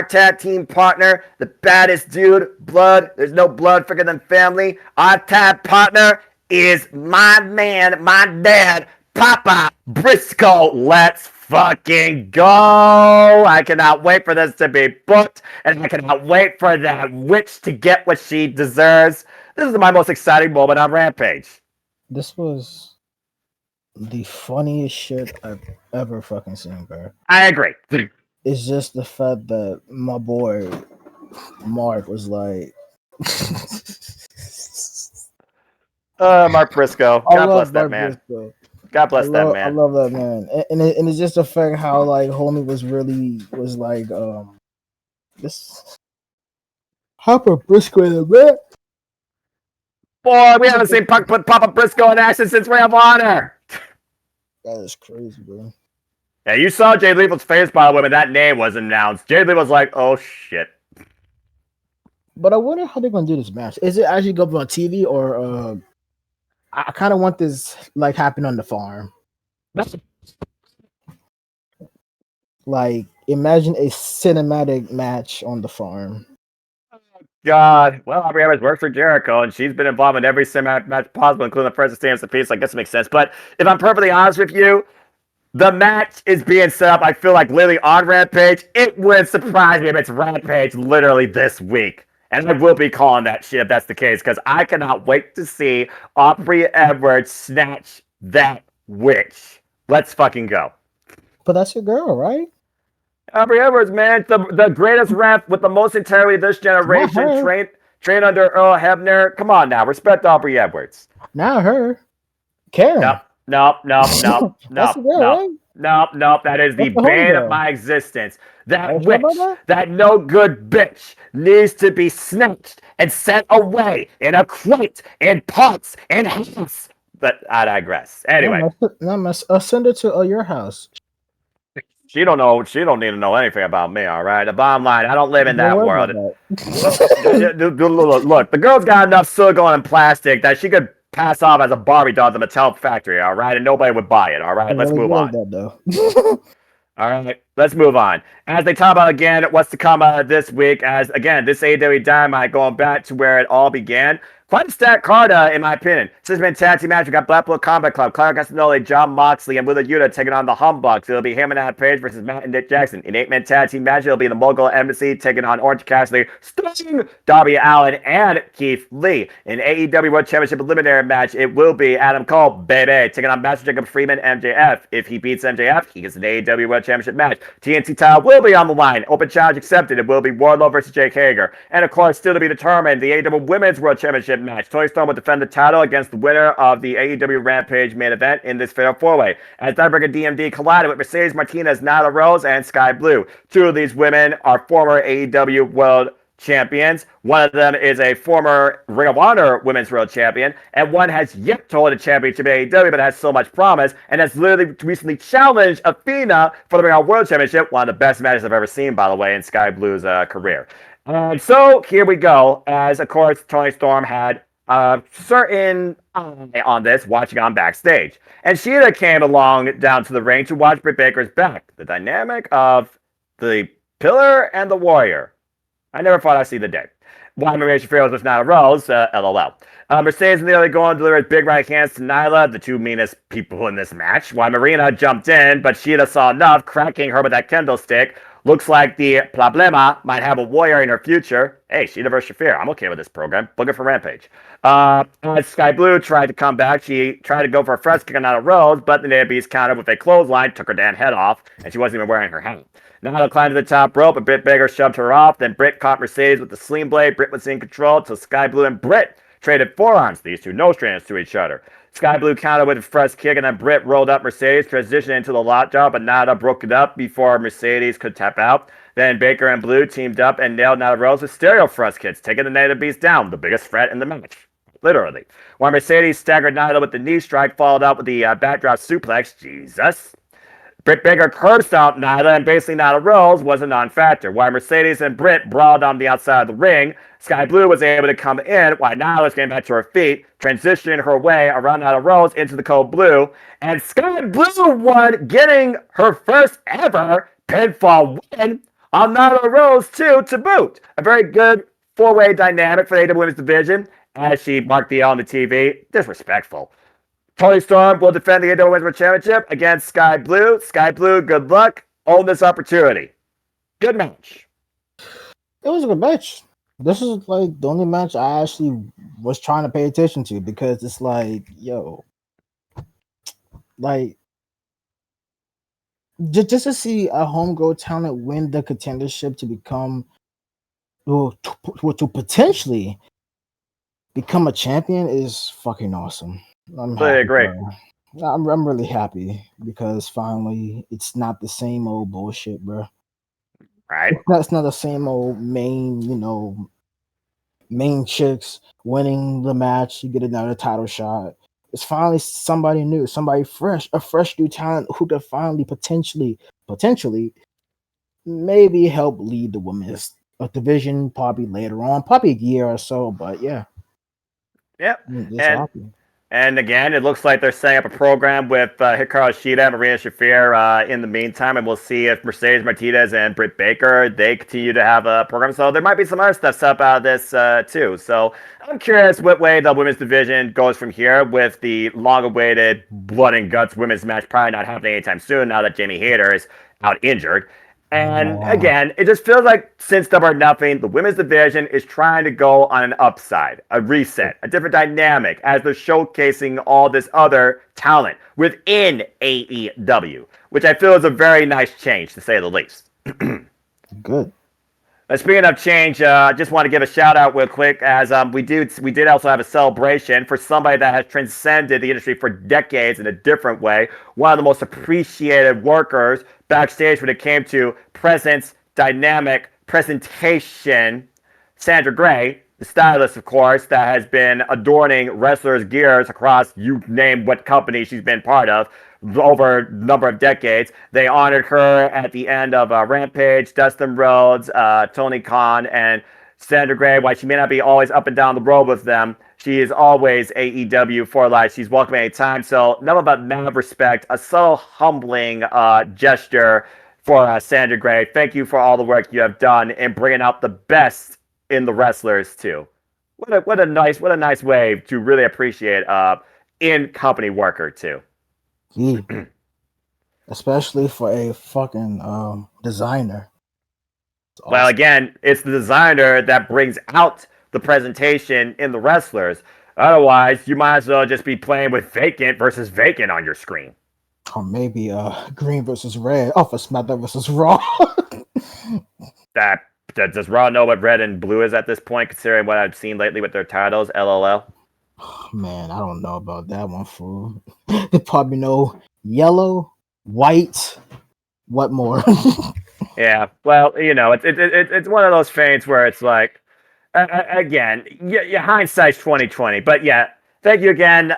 tag team partner, the baddest dude, blood, there's no blood thicker than family. Our tag partner is my man, my dad, Papa Briscoe. Let's fucking go. I cannot wait for this to be booked, and I cannot wait for that witch to get what she deserves. This is my most exciting moment on Rampage. This was the funniest shit I've ever fucking seen, bro. I agree. It's just the fact that my boy Mark was like, Mark Briscoe. God bless that man. Briscoe. God bless that man. I love that man, and it's just the fact how like homie was like this Hopper Briscoe in the man. Boy, we haven't seen Punk put Papa Briscoe in action since Ring of Honor. That is crazy, bro. Yeah, you saw Jay Lethal's face, by the way, when that name was announced. Jay Lethal was like, oh, shit. But I wonder how they're going to do this match. Is it actually going to be on TV, or I kind of want this like happen on the farm. Like, imagine a cinematic match on the farm. God. Well, Aubrey Edwards works for Jericho, and she's been involved in every cinematic match possible, including the first Stands of Peace. So I guess it makes sense. But if I'm perfectly honest with you, the match is being set up, I feel like, literally on Rampage. It wouldn't surprise me if it's Rampage literally this week. And I will be calling that shit if that's the case, because I cannot wait to see Aubrey Edwards snatch that witch. Let's fucking go. But that's your girl, right? Aubrey Edwards, man, the greatest ref with the most integrity of this generation, trained under Earl Hebner. Come on now, respect Aubrey Edwards. Not her. Karen. No. That's the girl, right? No. That is the bane of my existence. That witch, that no good bitch, needs to be snatched and sent away in a crate, in pots, in house, but I digress. Anyway, I'll send it to your house. she don't know. She don't need to know anything about me. All right. The bottom line, I don't live in Don't that worry world. about that. Look, the girl's got enough silicone and plastic that she could pass off as a Barbie doll at the Mattel factory. All right, and nobody would buy it. All right, I'm let's really move good on. at that though. All right, let's move on. As they talk about again what's to come this week, as again, this AEW Dynamite going back to where it all began. Quite a stacked card, in my opinion. Six-man tag team match. We got Blackpool Combat Club, Claudio Castagnoli, John Moxley, and Wheeler Yuta taking on the Humbucks. It'll be him and Adam Page versus Matt and Nick Jackson. In 8-man tag team match, it'll be the Mogul Embassy taking on Orange Cassidy, Sting, Darby Allin, and Keith Lee. In AEW World Championship Eliminator match, it will be Adam Cole, baby, taking on Master Jacob Freeman, MJF. If he beats MJF, he gets an AEW World Championship match. TNT title will be on the line. Open challenge accepted. It will be Wardlow versus Jake Hager. And of course, still to be determined, the AEW Women's World Championship match. Toni Storm will defend the title against the winner of the AEW Rampage main event in this fatal four-way. As Tiebreaker DMD collided with Mercedes Martinez, Nyla Rose, and Sky Blue. Two of these women are former AEW World Champions. One of them is a former Ring of Honor Women's World Champion, and one has yet to hold a championship in AEW, but has so much promise, and has literally recently challenged Athena for the Ring of Honor World Championship. One of the best matches I've ever seen, by the way, in Sky Blue's career. And so here we go, as of course Toni Storm had certain eye on this, watching on backstage. And Sheeta came along down to the ring to watch Britt Baker's back. The dynamic of the Pillar and the Warrior. I never thought I'd see the day. Why Maria Shafir was not a Rose, LOL. Mercedes nearly going to deliver big right hands to Nyla, the two meanest people in this match. Why Marina jumped in, but Sheeta saw enough, cracking her with that kendo stick. Looks like the Problema might have a warrior in her future. Hey, Sheeta versus Shafir. I'm okay with this program. Book it for Rampage. As Sky Blue tried to come back, she tried to go for a fresh kick on Nyla Rose, but the Naby's countered with a clothesline, took her damn head off, and she wasn't even wearing her hat. Nyla climbed to the top rope, but Britt Baker shoved her off. Then Britt caught Mercedes with the sling blade. Britt was in control till Sky Blue and Britt traded forearms. These two no-stranders to each other. Sky Blue countered with a fresh kick, and then Britt rolled up Mercedes, transitioned into the lockjaw, but Nyla broke it up before Mercedes could tap out. Then Baker and Blue teamed up and nailed Nyla Rose with stereo thrust kicks, taking the Native Beast down, the biggest threat in the match. Literally. While Mercedes staggered Nyla with the knee strike, followed up with the backdrop suplex. Jesus. Britt Baker curb stomped Nyla, and basically Nyla Rose was a non-factor. While Mercedes and Britt brawled on the outside of the ring, Sky Blue was able to come in while Nyla was getting back to her feet, transitioning her way around Nyla Rose into the Code Blue, and Sky Blue won, getting her first ever pinfall win on Nyla Rose, too, to boot. A very good four-way dynamic for the AEW Women's Division, as she marked the L on the TV. Disrespectful. Toni Storm will defend the AEW Women's World Championship against Sky Blue. Sky Blue, good luck. Own this opportunity. Good match. It was a good match. This is like the only match I actually was trying to pay attention to, because it's like, yo, like just to see a homegrown talent win the contendership to become, to potentially become a champion is fucking awesome. I'm happy, Agree. I'm really happy, because finally it's not the same old bullshit, bro. Right. That's not the same old main chicks winning the match. You get another title shot. It's finally somebody new, somebody fresh, a fresh new talent who could finally potentially maybe help lead the women's division, probably later on, probably a year or so. But yeah. Yep. It's happy. And again, it looks like they're setting up a program with Hikaru Shida and Marina Shafir in the meantime, and we'll see if Mercedes Martinez and Britt Baker, they continue to have a program. So there might be some other stuff set up out of this too. So I'm curious what way the women's division goes from here, with the long-awaited blood and guts women's match probably not happening anytime soon now that Jamie Hayter is out injured. And again, it just feels like since Double or Nothing, the women's division is trying to go on an upside, a reset, a different dynamic, as they're showcasing all this other talent within AEW, which I feel is a very nice change, to say the least. Good. Speaking of change, I just want to give a shout out real quick, as we did also have a celebration for somebody that has transcended the industry for decades in a different way. One of the most appreciated workers backstage when it came to presence, dynamic, presentation, Sandra Gray. the stylist, of course, that has been adorning wrestlers' gears across you name what company she's been part of over a number of decades. They honored her at the end of Rampage, Dustin Rhodes, Tony Khan, and Sandra Gray. While she may not be always up and down the road with them, she is always AEW for life. She's welcome anytime. So, nothing but mad respect. A subtle, humbling gesture for Sandra Gray. Thank you for all the work you have done in bringing out the best in the wrestlers too. What a nice way to really appreciate in company worker too. Yeah. Especially for a fucking designer. Awesome. Well, again, it's the designer that brings out the presentation in the wrestlers. Otherwise, you might as well just be playing with vacant versus vacant on your screen. Or maybe green versus red. Oh, for SmackDown versus Raw. Does Raw know what red and blue is at this point, considering what I've seen lately with their titles? LOL. Oh, man, I don't know about that one, fool. They probably know yellow, white, what more? Yeah, well, you know, it's one of those feints where it's like, again, hindsight's 2020, but yeah. Thank you again,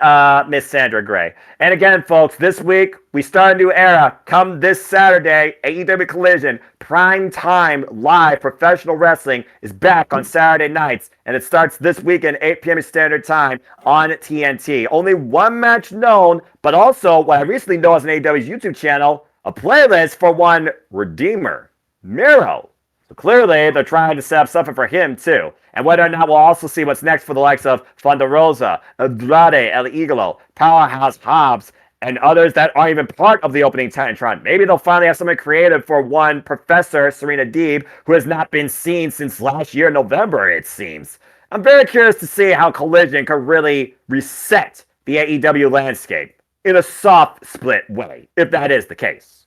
Miss Sandra Gray. And again, folks, this week we start a new era. Come this Saturday, AEW Collision, prime time live professional wrestling is back on Saturday nights, and it starts this weekend, 8 p.m. Standard Time on TNT. Only one match known, but also what I recently know as an AEW's YouTube channel, a playlist for one Redeemer, Miro. So clearly, they're trying to set up something for him, too. And whether or not we'll also see what's next for the likes of Thunder Rosa, Andrade, El Iglo, Powerhouse Hobbs, and others that aren't even part of the opening Titantron. Maybe they'll finally have something creative for one Professor Serena Deeb, who has not been seen since last year, November, it seems. I'm very curious to see how Collision could really reset the AEW landscape in a soft split way, if that is the case.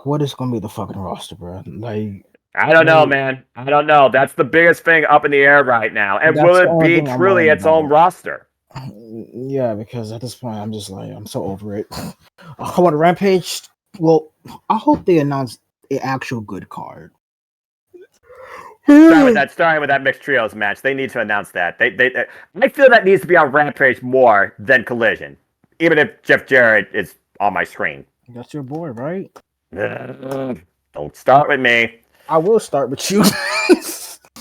What is going to be the fucking roster, bro? Like, I don't know, man. I don't know. That's the biggest thing up in the air right now. And will it be truly its own roster? Yeah, because at this point, I'm just like, I'm so over it. I want a Rampage. Well, I hope they announce an actual good card. Starting with that mixed trios match, they need to announce that. I feel that needs to be on Rampage more than Collision, even if Jeff Jarrett is on my screen. That's your boy, right? Don't start with me. I will start with you.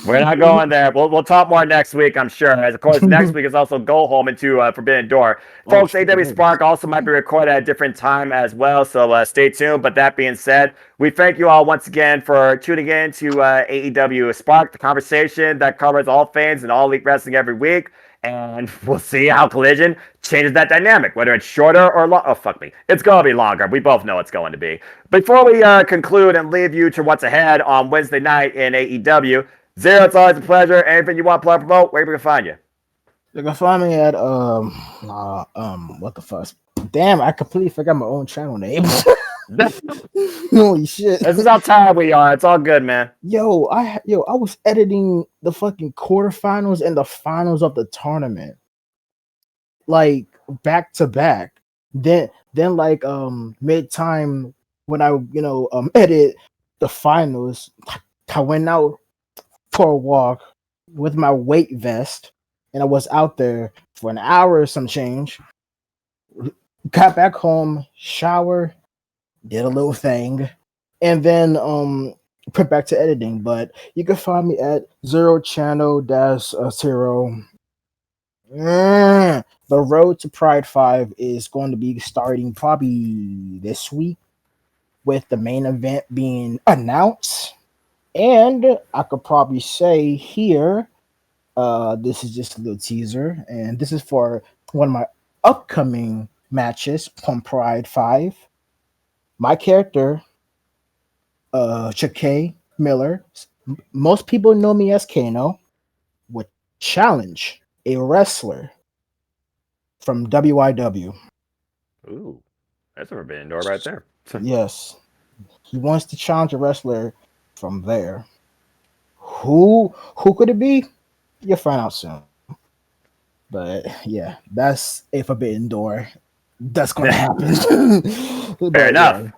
We're not going there. We'll talk more next week, I'm sure. As of course, next week is also Go Home into Forbidden Door. Folks, AEW Spark also might be recorded at a different time as well, so stay tuned. But that being said, we thank you all once again for tuning in to AEW Spark, the conversation that covers all fans and all elite wrestling every week. And we'll see how Collision changes that dynamic, whether it's shorter or long. Oh, fuck me. It's going to be longer. We both know it's going to be. Before we conclude and leave you to what's ahead on Wednesday night in AEW, Zero, it's always a pleasure. Anything you want to plug, promote, where we can find you? You can find me at, what the fuck? Damn, I completely forgot my own channel name. Holy shit. This is how tired we are. It's all good, man. Yo, I was editing the fucking quarterfinals and the finals of the tournament. Like back to back. Then like mid-time when I edit the finals, I went out for a walk with my weight vest and I was out there for an hour or some change. Got back home, shower, did a little thing, and then put back to editing. But you can find me at 0channel-0. The road to Pride 5 is going to be starting probably this week, with the main event being announced. And I could probably say here, this is just a little teaser, and this is for one of my upcoming matches from Pride 5. My character, Chakay Miller, most people know me as Kano, would challenge a wrestler from WYW. Ooh, that's a forbidden door right there. Yes. He wants to challenge a wrestler from there. Who could it be? You'll find out soon. But yeah, that's a forbidden door. That's gonna happen. Fair enough.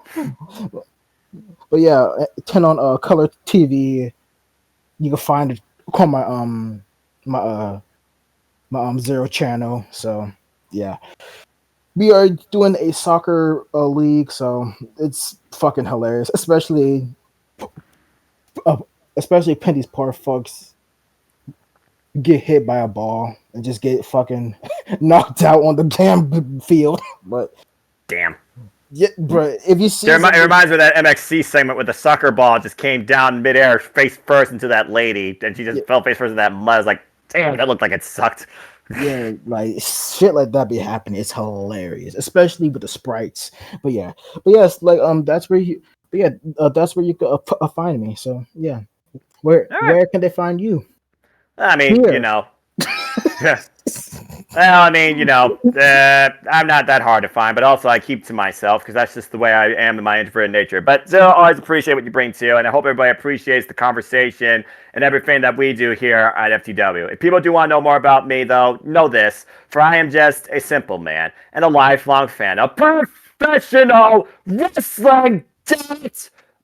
But yeah, turn on Color TV You can find it on my my Zero channel. So yeah, we are doing a soccer league, so it's fucking hilarious, uh, especially Penny's poor fucks get hit by a ball and just get fucking knocked out on the damn field. But Damn. yeah, bro, if you see It reminds me of that MXC segment where the soccer ball just came down midair face first into that lady, and she just fell face first in that mud. I was like, damn, that looked like it sucked. yeah, like shit like that be happening. It's hilarious, especially with the sprites. But yeah, but yes, like that's where you. But yeah, that's where you can find me. So yeah, All right. where can they find you? I mean, Here. Well, I mean, I'm not that hard to find, but also I keep to myself because that's just the way I am in my introverted nature. But still, always appreciate what you bring to, and I hope everybody appreciates the conversation and everything that we do here at FTW. If people do want to know more about me, though, know this: for I am just a simple man and a lifelong fan of professional wrestling.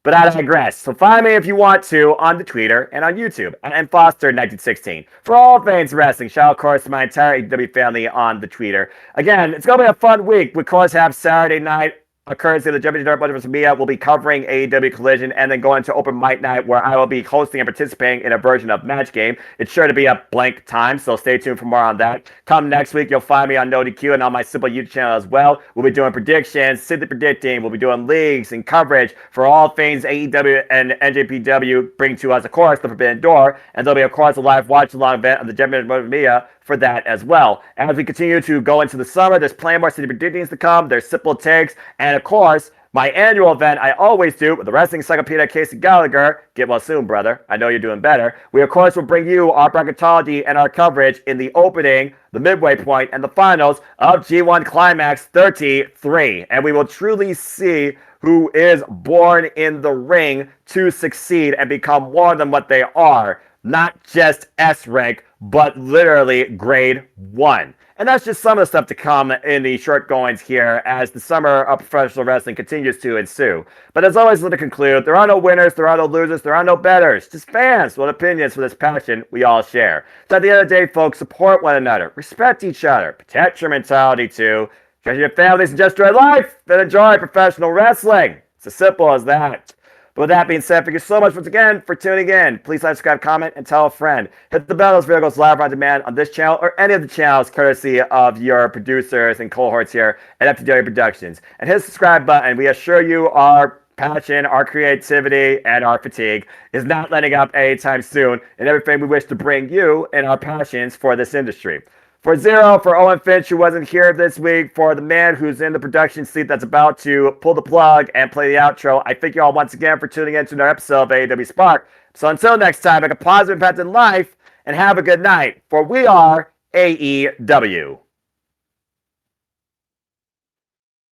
But I digress. So find me if you want to on the Twitter and on YouTube and Foster1916 for all things wrestling. Shout out, of course, to my entire AEW family on the Twitter. Again, it's gonna be a fun week. We, of course, have Saturday night. Courtesy of the Jumping Dark Bunch of Mia, will be covering AEW Collision and then going to Open Mic Night where I will be hosting and participating in a version of Match Game. It's sure to be a blank time, so stay tuned for more on that. Come next week, you'll find me on NoDQ and on my Simple YouTube channel as well. We'll be doing predictions, simply predicting. We'll be doing leagues and coverage for all things AEW and NJPW bring to us, of course, the Forbidden Door. And there'll be, of course, a live watch-along event of the Jumping Dark Bunch of Mia for that as well. As we continue to go into the summer, there's plenty more city predictions to come. There's simple takes, and of course, my annual event I always do with the Wrestling Encyclopedia Casey Gallagher. Get well soon, brother. I know you're doing better. We, of course, will bring you our bracketology and our coverage in the opening, the midway point, and the finals of G1 Climax 33. And we will truly see who is born in the ring to succeed and become more than what they are. Not just S rank, but literally grade 1. And that's just some of the stuff to come in the short goings here as the summer of professional wrestling continues to ensue. But as always, let me conclude, there are no winners, there are no losers, there are no betters. Just fans with opinions for this passion we all share. So at the end of the day, folks, support one another, respect each other, protect your mentality too, treasure your families and just enjoy life, and enjoy professional wrestling. It's as simple as that. But with that being said, thank you so much once again for tuning in. Please like, subscribe, comment, and tell a friend. Hit the bell as video goes live on demand on this channel or any of the channels courtesy of your producers and cohorts here at FTW Productions. And hit the subscribe button. We assure you our passion, our creativity, and our fatigue is not letting up anytime soon in everything we wish to bring you and our passions for this industry. For Zero, for Owen Finch, who wasn't here this week, for the man who's in the production seat that's about to pull the plug and play the outro, I thank you all once again for tuning in to another episode of AEW Spark. So until next time, make a positive impact in life, and have a good night, for we are AEW.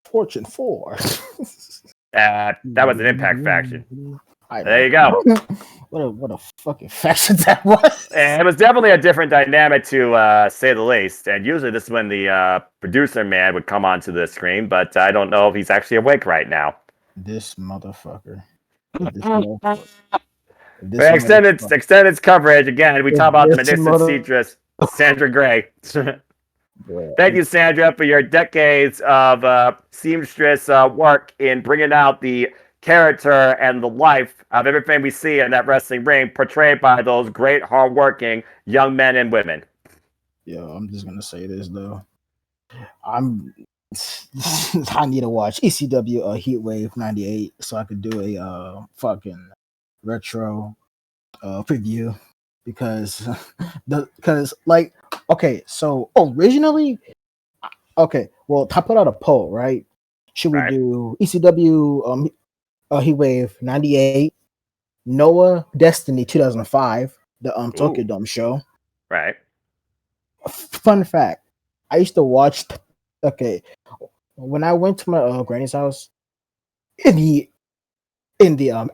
Fortune 4. That was an Impact faction. There you go. What a fucking faction that was. And it was definitely a different dynamic to say the least. And usually this is when the producer man would come onto the screen, but I don't know if he's actually awake right now. This motherfucker. Extended coverage. Again, we talk about the Medicine Citrus, Sandra Gray. Thank you, Sandra, for your decades of seamstress work in bringing out the character and the life of everything we see in that wrestling ring portrayed by those great, hardworking young men and women. Yo, I'm just gonna say this though. I need to watch ECW Heatwave 98 so I could do a fucking retro preview because like okay, so originally well I put out a poll, right? Should we do ECW Heatwave 98, Noah Destiny 2005, the Tokyo Dome show. Right. Fun fact, I used to watch when I went to my granny's house in the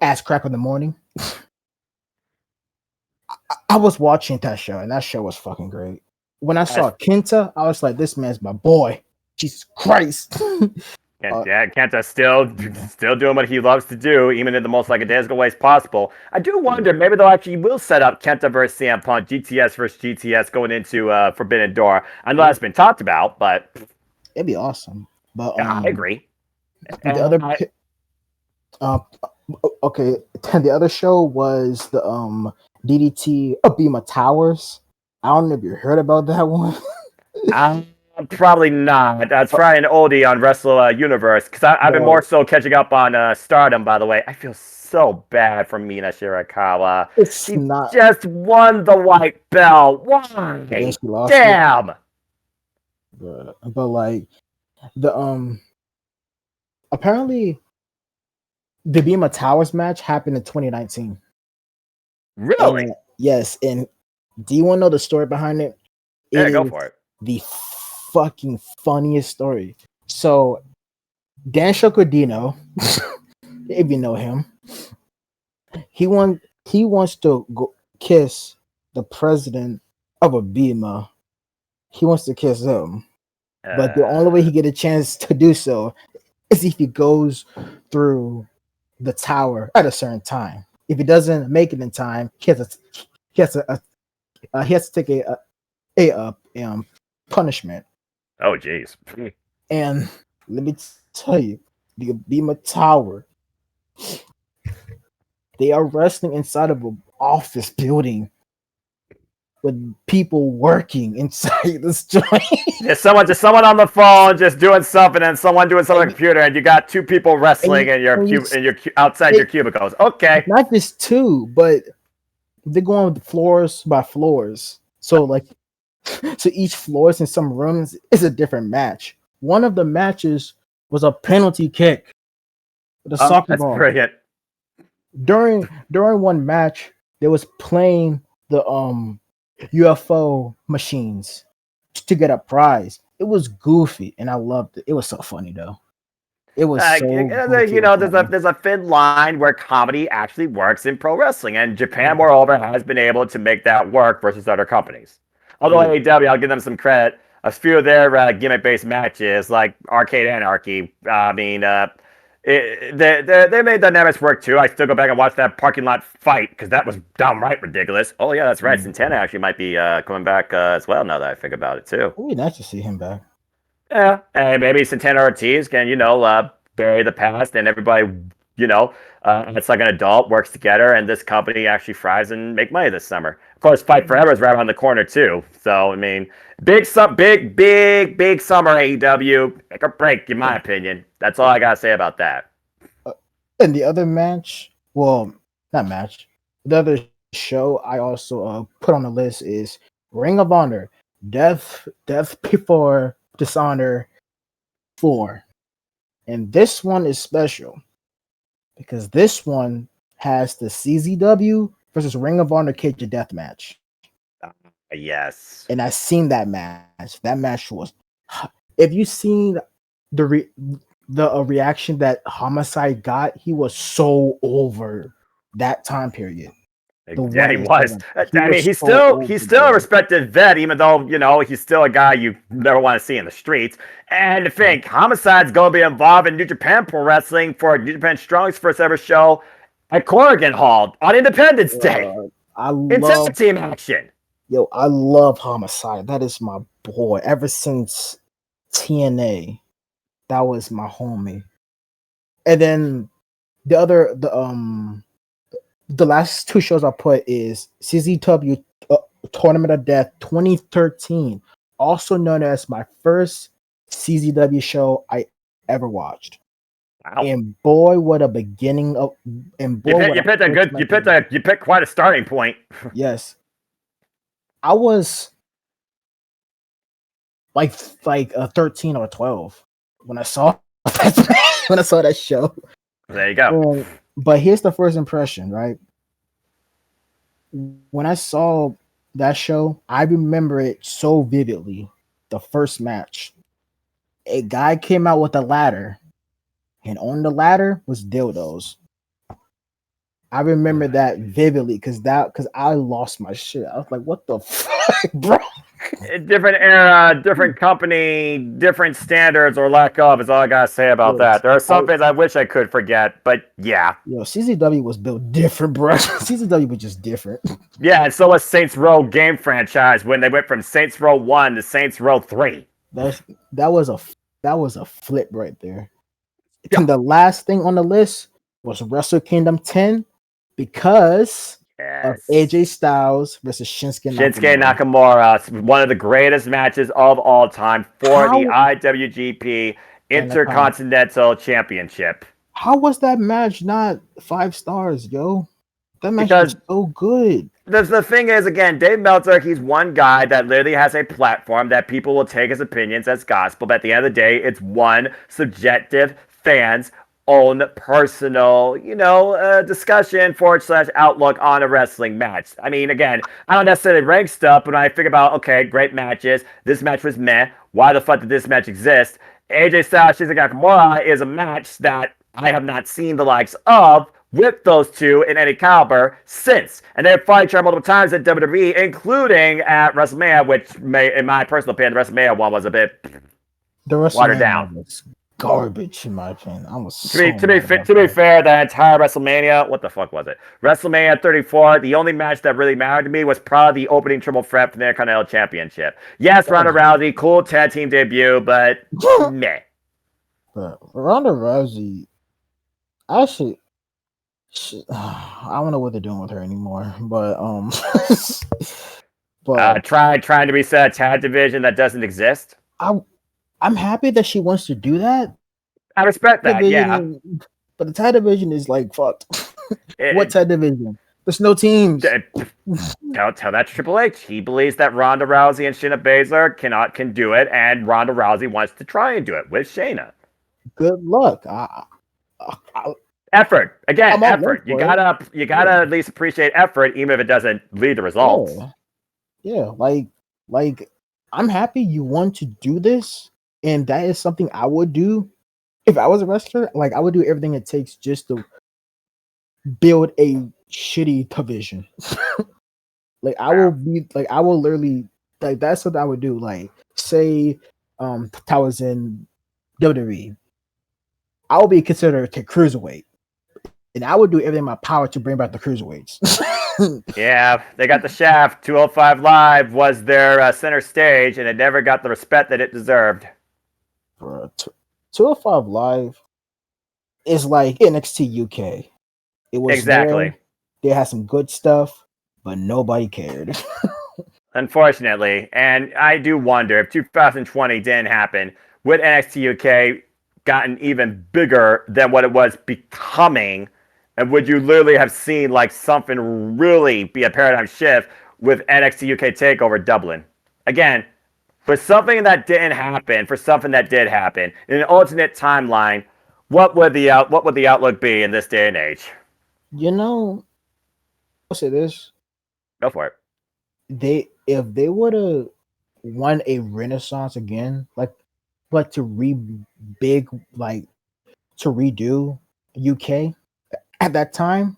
ass crack in the morning. I was watching that show, and that show was fucking great. When I saw Kenta, I was like, this man's my boy. Jesus Christ. Kenta's still doing what he loves to do, even in the most lackadaisical ways possible. I do wonder, maybe they'll actually will set up Kenta versus CM Punk, GTS versus GTS going into Forbidden Door. I know that's been talked about, but it'd be awesome. But I agree. The other okay, the other show was the DDT Abima Towers. I don't know if you heard about that one. Probably not. That's probably an oldie on Wrestle Universe, because I've been more so catching up on Stardom, by the way. I feel so bad for Mina Shirakawa. She just won the white belt. Why? Yeah, she lost Damn. But like the apparently the Bima Towers match happened in 2019. Really? And, yes, and do you want to know the story behind it? Yeah, go for it. The fucking funniest story. So Dan Shocodino, if you know him, he wants to go kiss the president of Abima. He wants to kiss him. But the only way he get a chance to do so is if he goes through the tower at a certain time. If he doesn't make it in time, he has to take a punishment. Oh, jeez. And let me tell you, the Abima Tower, they are wrestling inside of an office building with people working inside this joint. Just someone on the phone, just doing something, and someone doing something on the computer, and you got two people wrestling in your outside your cubicles. Okay, not just two, but they're going floors by floors. So each floors in some rooms is a different match. One of the matches was a penalty kick with a soccer ball. Brilliant. During one match, they was playing the UFO machines to get a prize. It was goofy, and I loved it. It was so funny though. It was so goofy, there's a thin line where comedy actually works in pro wrestling, and Japan, moreover, has been able to make that work versus other companies. Although AEW, I'll give them some credit. A few of their gimmick-based matches, like Arcade Anarchy, they made dynamics work too. I still go back and watch that parking lot fight because that was downright ridiculous. Oh yeah, that's right. Santana actually might be coming back as well. Now that I think about it too. It would be nice to see him back. Yeah, and maybe Santana Ortiz can bury the past, and everybody it's like an adult works together, and this company actually thrives and make money this summer. Of course, Fight Forever is right around the corner too. So I mean, big summer AEW. Make or break, in my opinion. That's all I gotta say about that. And the other match, well, not match, the other show I also put on the list is Ring of Honor, Death Before Dishonor 4. And this one is special because this one has the CZW versus Ring of Honor Cage of Death match. Yes. And I've seen that match. That match was... If you've seen the reaction that Homicide got, he was so over that time period. Yeah, he was. I mean, he's still a respected vet, even though he's still a guy you never want to see in the streets. And to think Homicide's going to be involved in New Japan Pro Wrestling for New Japan Strong's first ever show at Corrigan Hall on Independence Day. In tag team action. Yo, I love Homicide. That is my boy. Ever since TNA, that was my homie. And then the last two shows I put is CZW Tournament of Death 2013, also known as my first CZW show I ever watched. Wow. And boy, what a beginning of! And boy, you picked quite a starting point. Yes, I was like 13 or 12 when I saw that show. There you go. But here's the first impression, right? When I saw that show, I remember it so vividly. The first match, a guy came out with a ladder, and on the ladder was dildos. I remember that vividly because I lost my shit. I was like, "What the fuck, bro?" Different era, different company, different standards or lack of is all I gotta say about that. There are some things I wish I could forget, but yeah. Yo, CZW was built different, bro. CZW was just different. Yeah, and so was Saints Row game franchise when they went from Saints Row 1 to Saints Row 3. That was a flip right there. Yeah. And the last thing on the list was Wrestle Kingdom 10 because of AJ Styles versus Shinsuke Nakamura. It's one of the greatest matches of all time for the IWGP Intercontinental Championship. How was that match not 5 stars, yo? That match was so good. The thing is, again, Dave Meltzer, he's one guy that literally has a platform that people will take his opinions as gospel, but at the end of the day, it's one subjective fan's own personal, discussion / outlook on a wrestling match. I mean, again, I don't necessarily rank stuff, but when I think about, okay, great matches, this match was meh, why the fuck did this match exist? AJ Styles Shinsuke Nakamura is a match that I have not seen the likes of with those two in any caliber since. And they've fought each other multiple times at WWE, including at WrestleMania, which in my personal opinion, the WrestleMania one was a bit watered down. Garbage, in my opinion. I was to be fair, that entire WrestleMania, what the fuck was it? WrestleMania 34, the only match that really mattered to me was probably the opening triple threat for the Intercontinental Championship. Yes, Ronda Rousey, cool tag team debut, but meh. But Ronda Rousey, actually, I don't know what they're doing with her anymore. But trying to reset a tag division that doesn't exist. I'm happy that she wants to do that. I respect that, yeah. But the tag division is like fucked. What tag division? There's no teams. Tell that to Triple H. He believes that Ronda Rousey and Shayna Baszler can do it, and Ronda Rousey wants to try and do it with Shayna. Good luck. Effort. Again, effort. You gotta at least appreciate effort, even if it doesn't lead to results. Yeah, like I'm happy you want to do this. And that is something I would do if I was a wrestler. Like, I would do everything it takes just to build a shitty division. I will literally, like, that's what I would do. Like, say, I was in WWE, I would be considered a cruiserweight, and I would do everything in my power to bring back the cruiserweights. Yeah, they got the shaft. 205 Live was their center stage, and it never got the respect that it deserved. 205 Live is like NXT UK. It was exactly. They had some good stuff, but nobody cared. Unfortunately, and I do wonder if 2020 didn't happen, would NXT UK gotten even bigger than what it was becoming, and would you literally have seen like something really be a paradigm shift with NXT UK Takeover Dublin? Again, for something that didn't happen, for something that did happen, in an alternate timeline, what would the outlook be in this day and age? I'll say this. Go for it. If they would have won a renaissance again, like to redo UK at that time,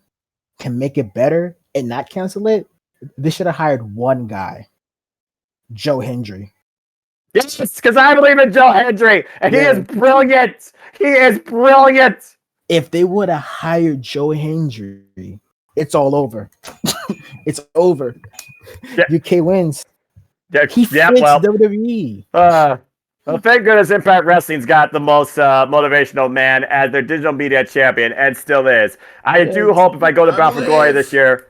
can make it better and not cancel it, they should have hired one guy, Joe Hendry. Yes, because I believe in Joe Hendry, and he is brilliant. He is brilliant. If they would have hired Joe Hendry, it's all over. It's over. Yeah. UK wins. He fits WWE. Well, thank goodness Impact Wrestling's got the most motivational man as their digital media champion, and still is. I do hope if I go to Bound for Glory this year,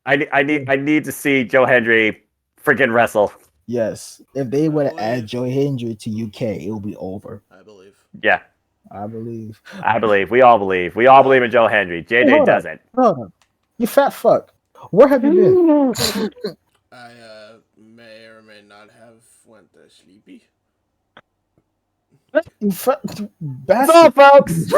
I need to see Joe Hendry freaking wrestle. Yes, if they would have added Joe Hendry to UK, it will be over. I believe. Yeah. I believe. We all believe. We all believe in Joe Hendry. JJ doesn't. Hold on. You fat fuck. Where have you been? I may or may not have went sleepy. You fat So, bastard. folks.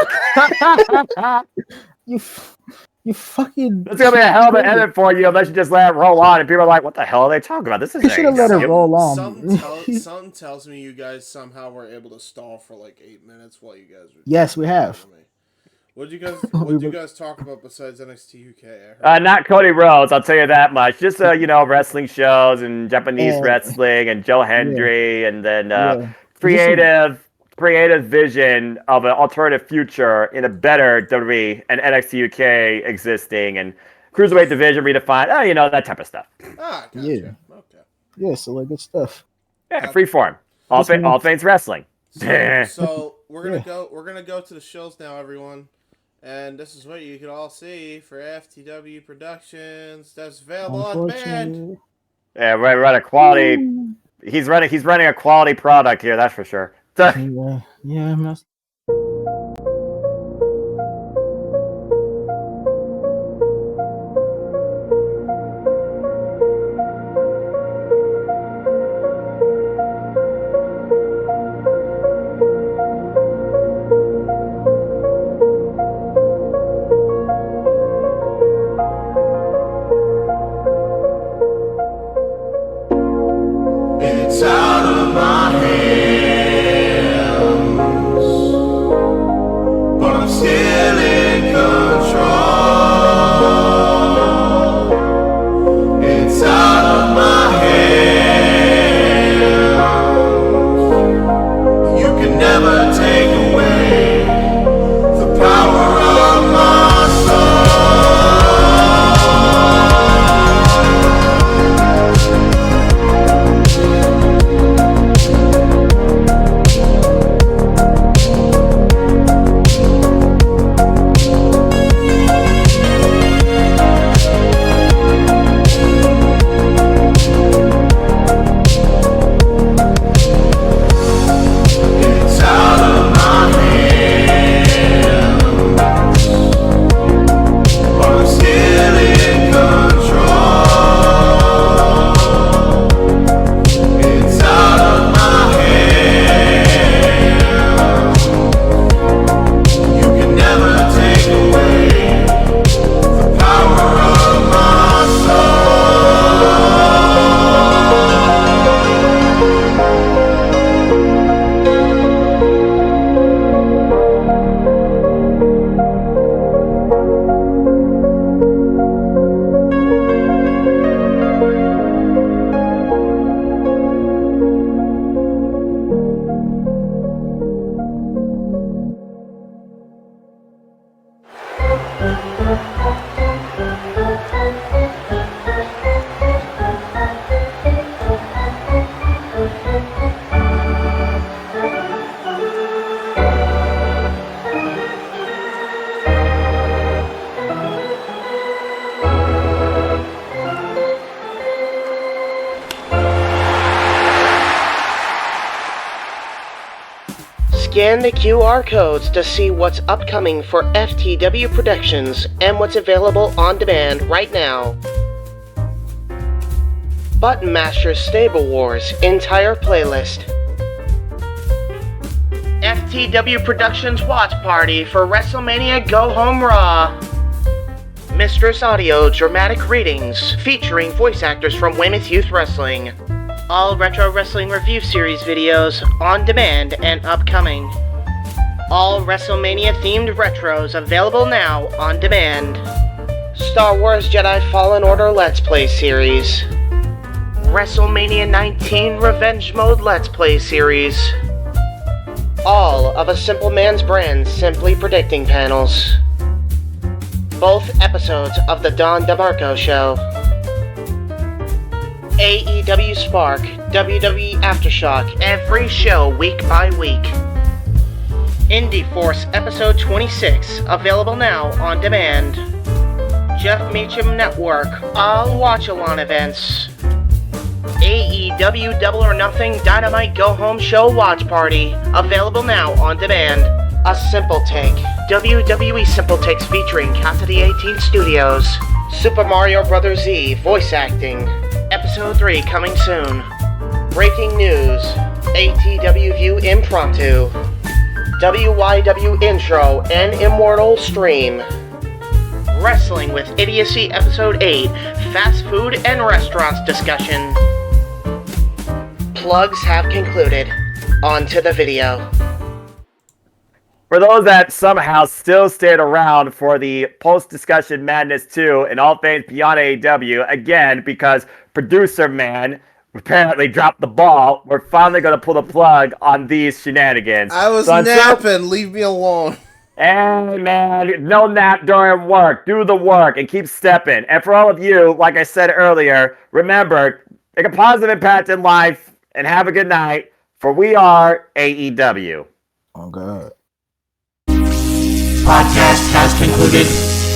You fucking. It's gonna be a hell of an edit for you unless you just let it roll on, and people are like, "What the hell are they talking about? This is." You should have let it roll on. Something tells me you guys somehow were able to stall for like 8 minutes while you guys were. Yes, we have. What did you guys talk about besides NXT UK? Not Cody Rhodes, I'll tell you that much. Just wrestling shows and Japanese wrestling and Joe Hendry, and then creative vision of an alternative future in a better WWE and NXT UK existing, and cruiserweight division redefined. That type of stuff. Ah, gotcha. Yeah. Okay. Yeah, so like good stuff. Yeah, freeform. All things wrestling. So we're gonna go to the shows now, everyone. And this is what you can all see for FTW Productions. That's available on demand. Yeah, we're running quality. Ooh. He's running a quality product here. That's for sure. Yeah. It's out of my hands, but I'm still in control. It's out of my hands. You can never take away the power of my soul. Scan the QR codes to see what's upcoming for FTW Productions and what's available on demand right now. Button Master Stable Wars entire playlist. FTW Productions Watch Party for WrestleMania Go Home Raw. Mistress Audio Dramatic Readings featuring voice actors from Weymouth Youth Wrestling. All Retro Wrestling Review Series videos on demand and upcoming. All WrestleMania themed retros available now on demand. Star Wars Jedi Fallen Order Let's Play Series. WrestleMania 19 Revenge Mode Let's Play Series. All of A Simple Man's Brand Simply Predicting panels. Both episodes of The Don DeMarco Show. AEW Spark, WWE Aftershock, every show week by week. Indie Force Episode 26, available now on demand. Jeff Meacham Network, all watch-along events. AEW Double or Nothing Dynamite Go Home Show Watch Party, available now on demand. A Simple Take, WWE Simple Takes featuring Cassidy 18 Studios. Super Mario Bros. Z voice acting. Episode 3 coming soon. Breaking news. ATW View Impromptu. WYW Intro and Immortal Stream. Wrestling with Idiocy Episode 8. Fast Food and Restaurants discussion. Plugs have concluded. On to the video. for those that somehow still stayed around for the post-discussion Madness 2 and all things beyond AEW, again, because producer man apparently dropped the ball, we're finally going to pull the plug on these shenanigans. I was napping. Leave me alone. Hey, man, no nap during work. Do the work and keep stepping. And for all of you, like I said earlier, remember, make a positive impact in life and have a good night, for we are AEW. Oh, God. Podcast has concluded.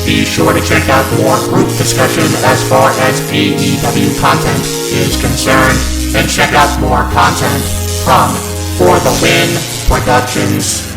Be sure to check out more group discussion as far as AEW content is concerned, and check out more content from For the Win Productions.